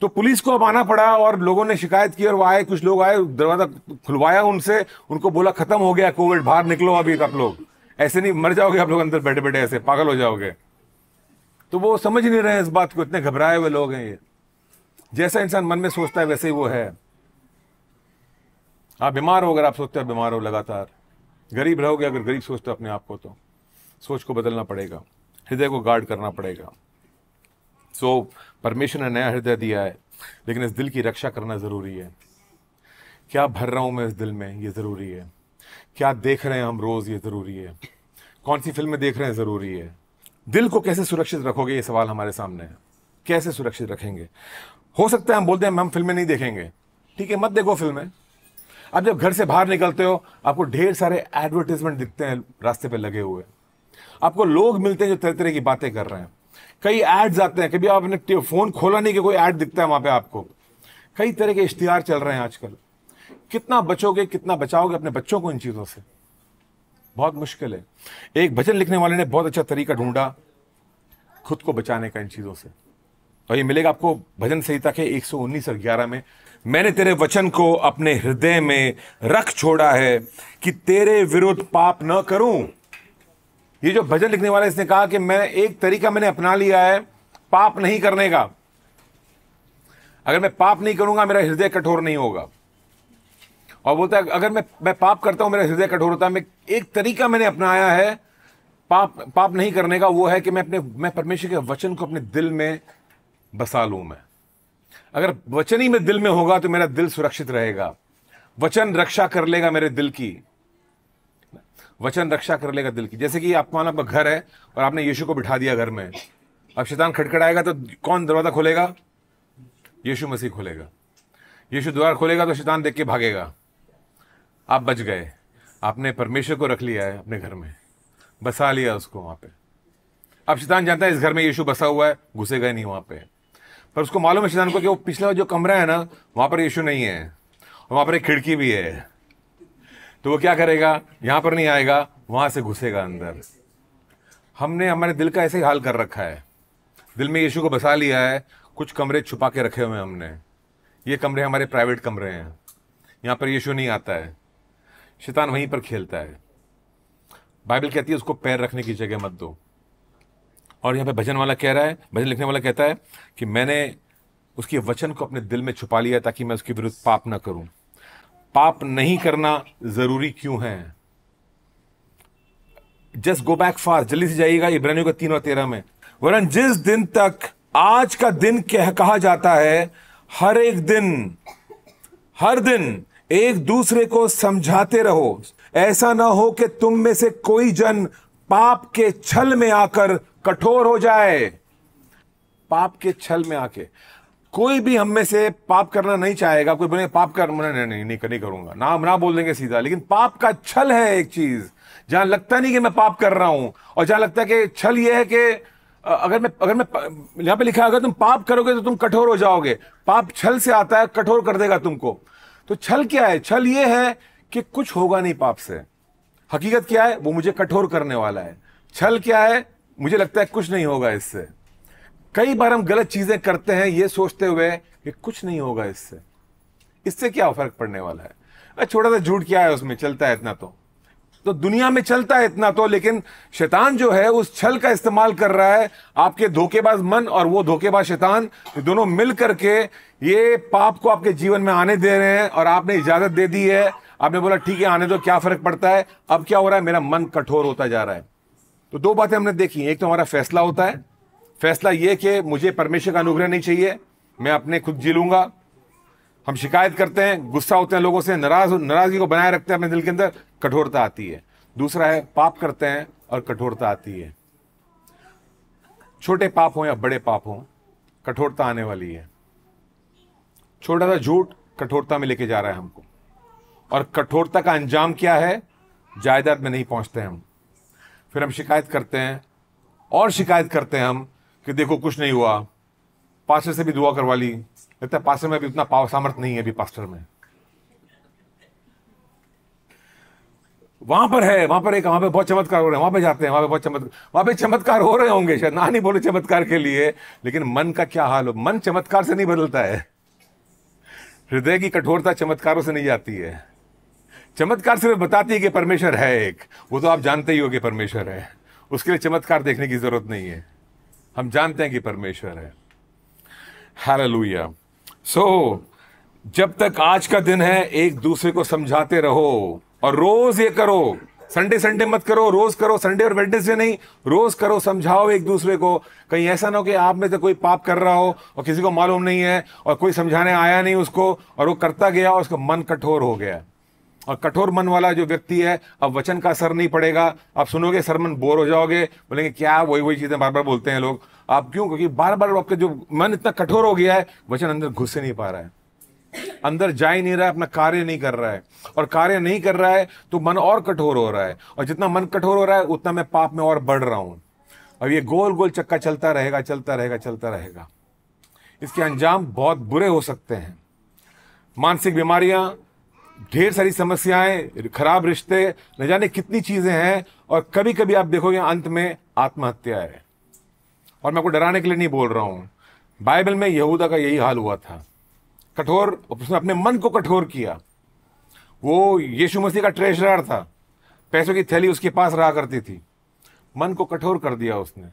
तो पुलिस को अब आना पड़ा, और लोगों ने शिकायत की, और वो आए, कुछ लोग आए, दरवाजा खुलवाया उनसे, उनको बोला खत्म हो गया कोविड, बाहर निकलो अभी आप लोग, ऐसे नहीं मर जाओगे आप लोग अंदर बैठे बैठे, ऐसे पागल हो जाओगे। तो वो समझ नहीं रहे इस बात को, इतने घबराए हुए लोग हैं ये। जैसा इंसान मन में सोचता है वैसे ही वो है। आप बीमार हो अगर आप सोचते हो बीमार हो लगातार, गरीब रहोगे अगर गरीब सोचते हो अपने आप को, तो सोच को बदलना पड़ेगा, हृदय को गार्ड करना पड़ेगा। परमेश्वर ने नया हृदय दिया है, लेकिन इस दिल की रक्षा करना जरूरी है क्या भर रहा हूं मैं इस दिल में, ये जरूरी है। क्या देख रहे हैं हम रोज, ये जरूरी है। कौन सी फिल्में देख रहे हैं, जरूरी है। दिल को कैसे सुरक्षित रखोगे, ये सवाल हमारे सामने है। कैसे सुरक्षित रखेंगे? हो सकता है हम बोलते हैं हम फिल्में नहीं देखेंगे, ठीक है, मत देखो फिल्में। अब जब घर से बाहर निकलते हो, आपको ढेर सारे एडवर्टीजमेंट दिखते हैं रास्ते पे लगे हुए, आपको लोग मिलते हैं जो तरह तरह की बातें कर रहे हैं, कई एड्स आते हैं। कभी आपने फोन खोला नहीं कि कोई एड दिखता है वहां पे आपको। कई तरह के इश्तिहार चल रहे हैं आजकल। कितना बचोगे, कितना बचाओगे अपने बच्चों को इन चीजों से? बहुत मुश्किल है। एक भजन लिखने वाले ने बहुत अच्छा तरीका ढूंढा खुद को बचाने का इन चीजों से, और ये मिलेगा आपको भजन संहिता के 119 और 11 में। मैंने तेरे वचन को अपने हृदय में रख छोड़ा है कि तेरे विरुद्ध पाप न करूं। ये जो भजन लिखने वाला, इसने कहा कि मैं एक तरीका मैंने अपना लिया है पाप नहीं करने का। अगर मैं पाप नहीं करूंगा, मेरा हृदय कठोर नहीं होगा। और बोलता है अगर मैं पाप करता हूं, मेरा हृदय कठोर होता है। मैं एक तरीका मैंने अपनाया है पाप नहीं करने का, वो है कि मैं परमेश्वर के वचन को अपने दिल में बसा लूं। मैं अगर वचन ही मेरे दिल में होगा तो मेरा दिल सुरक्षित रहेगा। वचन रक्षा कर लेगा मेरे दिल की, वचन रक्षा कर लेगा दिल की। जैसे कि आपका आपका घर है और आपने यीशु को बिठा दिया घर में, अब शैतान खटखटाएगा तो कौन दरवाजा खोलेगा? यीशु मसीह खोलेगा। यीशु द्वार खोलेगा तो शैतान देख के भागेगा। आप बच गए, आपने परमेश्वर को रख लिया है अपने घर में, बसा लिया उसको वहां पे। अब शैतान जानता है इस घर में यीशु बसा हुआ है, घुसेगा ही नहीं वहां पे। पर उसको मालूम है शैतान को कि वो पिछला जो कमरा है ना, वहां पर यीशु नहीं है, वहां पर एक खिड़की भी है। तो वो क्या करेगा? यहां पर नहीं आएगा, वहां से घुसेगा अंदर। हमने हमारे दिल का ऐसे ही हाल कर रखा है। दिल में यीशु को बसा लिया है, कुछ कमरे छुपा के रखे हुए हैं हमने। ये कमरे हमारे प्राइवेट कमरे हैं, यहां पर यीशु नहीं आता है, शैतान वहीं पर खेलता है। बाइबल कहती है उसको पैर रखने की जगह मत दो। और यहाँ पे भजन वाला कह रहा है, भजन लिखने वाला कहता है कि मैंने उसके वचन को अपने दिल में छुपा लिया ताकि मैं उसके विरुद्ध पाप ना करूं। पाप नहीं करना जरूरी क्यों है? जस्ट गो बैक फास्ट, जल्दी से जाइएगा इब्रानियों का 3 और 13 में। वरन जिस दिन तक आज का दिन कहा जाता है, हर दिन एक दूसरे को समझाते रहो, ऐसा ना हो कि तुम में से कोई जन पाप के छल में आकर कठोर हो जाए। पाप के छल में आके कोई भी हम में से पाप करना नहीं चाहेगा। कोई बोले पाप कर, नहीं करूंगा, ना बोल देंगे सीधा। लेकिन पाप का छल है एक चीज, जहां लगता नहीं कि मैं पाप कर रहा हूं, और जहां लगता है कि छल यह है कि अगर मैं यहां पे लिखा है अगर तुम पाप करोगे तो तुम कठोर हो जाओगे। पाप छल से आता है, कठोर कर देगा तुमको। तो छल क्या है? छल ये है कि कुछ होगा नहीं पाप से। हकीकत क्या है? वो मुझे कठोर करने वाला है। छल क्या है? मुझे लगता है कुछ नहीं होगा इससे। कई बार हम गलत चीजें करते हैं ये सोचते हुए कि कुछ नहीं होगा इससे क्या फर्क पड़ने वाला है। छोटा सा झूठ क्या है, उसमें चलता है इतना तो दुनिया में चलता है इतना तो। लेकिन शैतान जो है उस छल का इस्तेमाल कर रहा है। आपके धोखेबाज मन और वो धोखेबाज शैतान, दोनों मिल करके ये पाप को आपके जीवन में आने दे रहे हैं। और आपने इजाजत दे दी है, आपने बोला ठीक है आने दो, क्या फर्क पड़ता है। अब क्या हो रहा है? मेरा मन कठोर होता जा रहा है। तो 2 बातें हमने देखी। एक तो हमारा फैसला होता है, फैसला ये कि मुझे परमेश्वर का अनुग्रह नहीं चाहिए, मैं अपने खुद जी लूंगा। हम शिकायत करते हैं, गुस्सा होते हैं लोगों से, नाराजगी को बनाए रखते हैं अपने दिल के अंदर, कठोरता आती है। दूसरा है पाप करते हैं और कठोरता आती है। छोटे पाप हो या बड़े पाप हो, कठोरता आने वाली है। छोटा सा झूठ कठोरता में लेके जा रहा है हमको। और कठोरता का अंजाम क्या है? जायदाद में नहीं पहुंचते हम। फिर हम शिकायत करते हैं और शिकायत करते हैं हम कि देखो कुछ नहीं हुआ, पास्टर से भी दुआ करवा ली, लगता है पास्टर में भी उतना पावर सामर्थ नहीं है अभी पास्टर में। वहां पर बहुत चमत्कार हो रहे हैं, वहां पे जाते हैं, वहां पे चमत्कार हो रहे होंगे शायद, ना नहीं बोले चमत्कार के लिए, लेकिन मन का क्या हाल हो। मन चमत्कार से नहीं बदलता है। हृदय की कठोरता चमत्कारों से नहीं जाती है। चमत्कार सिर्फ बताती है कि परमेश्वर है एक, वो तो आप जानते ही हो कि परमेश्वर है, उसके लिए चमत्कार देखने की जरूरत नहीं है। हम जानते हैं कि परमेश्वर है। हालेलुया। सो जब तक आज का दिन है, एक दूसरे को समझाते रहो और रोज ये करो, संडे संडे मत करो, रोज करो, संडे और वेडनेसडे नहीं, रोज करो, समझाओ एक दूसरे को। कहीं ऐसा ना हो कि आप में से कोई पाप कर रहा हो और किसी को मालूम नहीं है और कोई समझाने आया नहीं उसको और वो करता गया और उसका मन कठोर हो गया। और कठोर मन वाला जो व्यक्ति है, अब वचन का असर नहीं पड़ेगा, आप सुनोगे सरमन, बोर हो जाओगे, बोलेंगे क्या वही वही चीजें बार बार बोलते हैं लोग। आप क्यों? क्योंकि बार बार आपका जो मन इतना कठोर हो गया है, वचन अंदर घुस नहीं पा रहा है, अंदर जा ही नहीं रहा है, अपना कार्य नहीं कर रहा है। और कार्य नहीं कर रहा है तो मन और कठोर हो रहा है, और जितना मन कठोर हो रहा है उतना मैं पाप में और बढ़ रहा हूं। अब ये गोल गोल चक्का चलता रहेगा, चलता रहेगा, चलता रहेगा। इसके अंजाम बहुत बुरे हो सकते हैं। मानसिक बीमारियां, ढेर सारी समस्याएं, खराब रिश्ते, न जाने कितनी चीजें हैं। और कभी कभी आप देखोगे अंत में आत्महत्या है। और मैं आपको डराने के लिए नहीं बोल रहा हूं, बाइबल में यहूदा का यही हाल हुआ था। कठोर, उसने अपने मन को कठोर किया। वो यीशु मसीह का ट्रेजरर था, पैसों की थैली उसके पास रहा करती थी, मन को कठोर कर दिया उसने।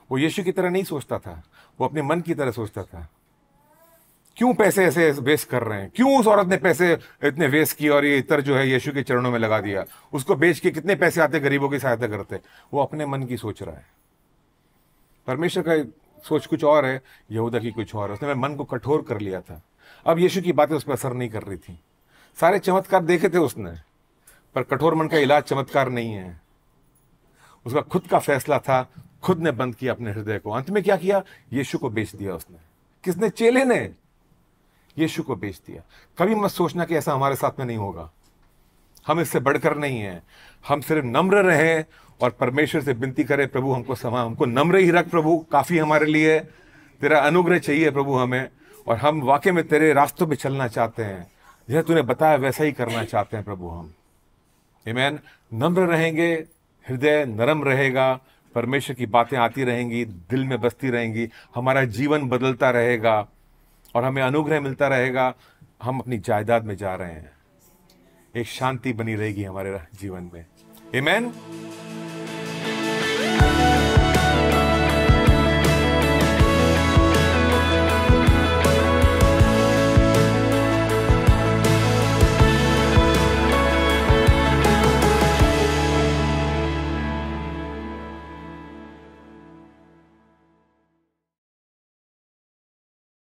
वो यीशु की तरह नहीं सोचता था, वो अपने मन की तरह सोचता था। क्यों पैसे ऐसे वेस्ट कर रहे हैं? क्यों उस औरत ने पैसे इतने वेस्ट किए और ये इतर जो है यीशु के चरणों में लगा दिया? उसको बेच के कितने पैसे आते, गरीबों की सहायता करते। वो अपने मन की सोच रहा है। परमेश्वर का सोच कुछ और है, यहूदा की कुछ और है। उसने मन को कठोर कर लिया था। अब यीशु की बातें उस पर असर नहीं कर रही थी। सारे चमत्कार देखे थे उसने, पर कठोर मन का इलाज चमत्कार नहीं है। उसका खुद का फैसला था, खुद ने बंद किया अपने हृदय को। अंत में क्या किया? यीशु को बेच दिया उसने। किसने? चेले ने यीशु को बेच दिया। कभी मत सोचना कि ऐसा हमारे साथ में नहीं होगा। हम इससे बढ़कर नहीं है। हम सिर्फ नम्र रहें और परमेश्वर से विनती करें, प्रभु हमको नम्र ही रख प्रभु, काफी हमारे लिए। तेरा अनुग्रह चाहिए प्रभु हमें, और हम वाकई में तेरे रास्तों पे चलना चाहते हैं, जैसा तूने बताया वैसा ही करना चाहते हैं प्रभु हम। आमीन। नम्र रहेंगे, हृदय नरम रहेगा, परमेश्वर की बातें आती रहेंगी, दिल में बसती रहेंगी, हमारा जीवन बदलता रहेगा और हमें अनुग्रह मिलता रहेगा। हम अपनी जायदाद में जा रहे हैं, एक शांति बनी रहेगी हमारे जीवन में। आमीन।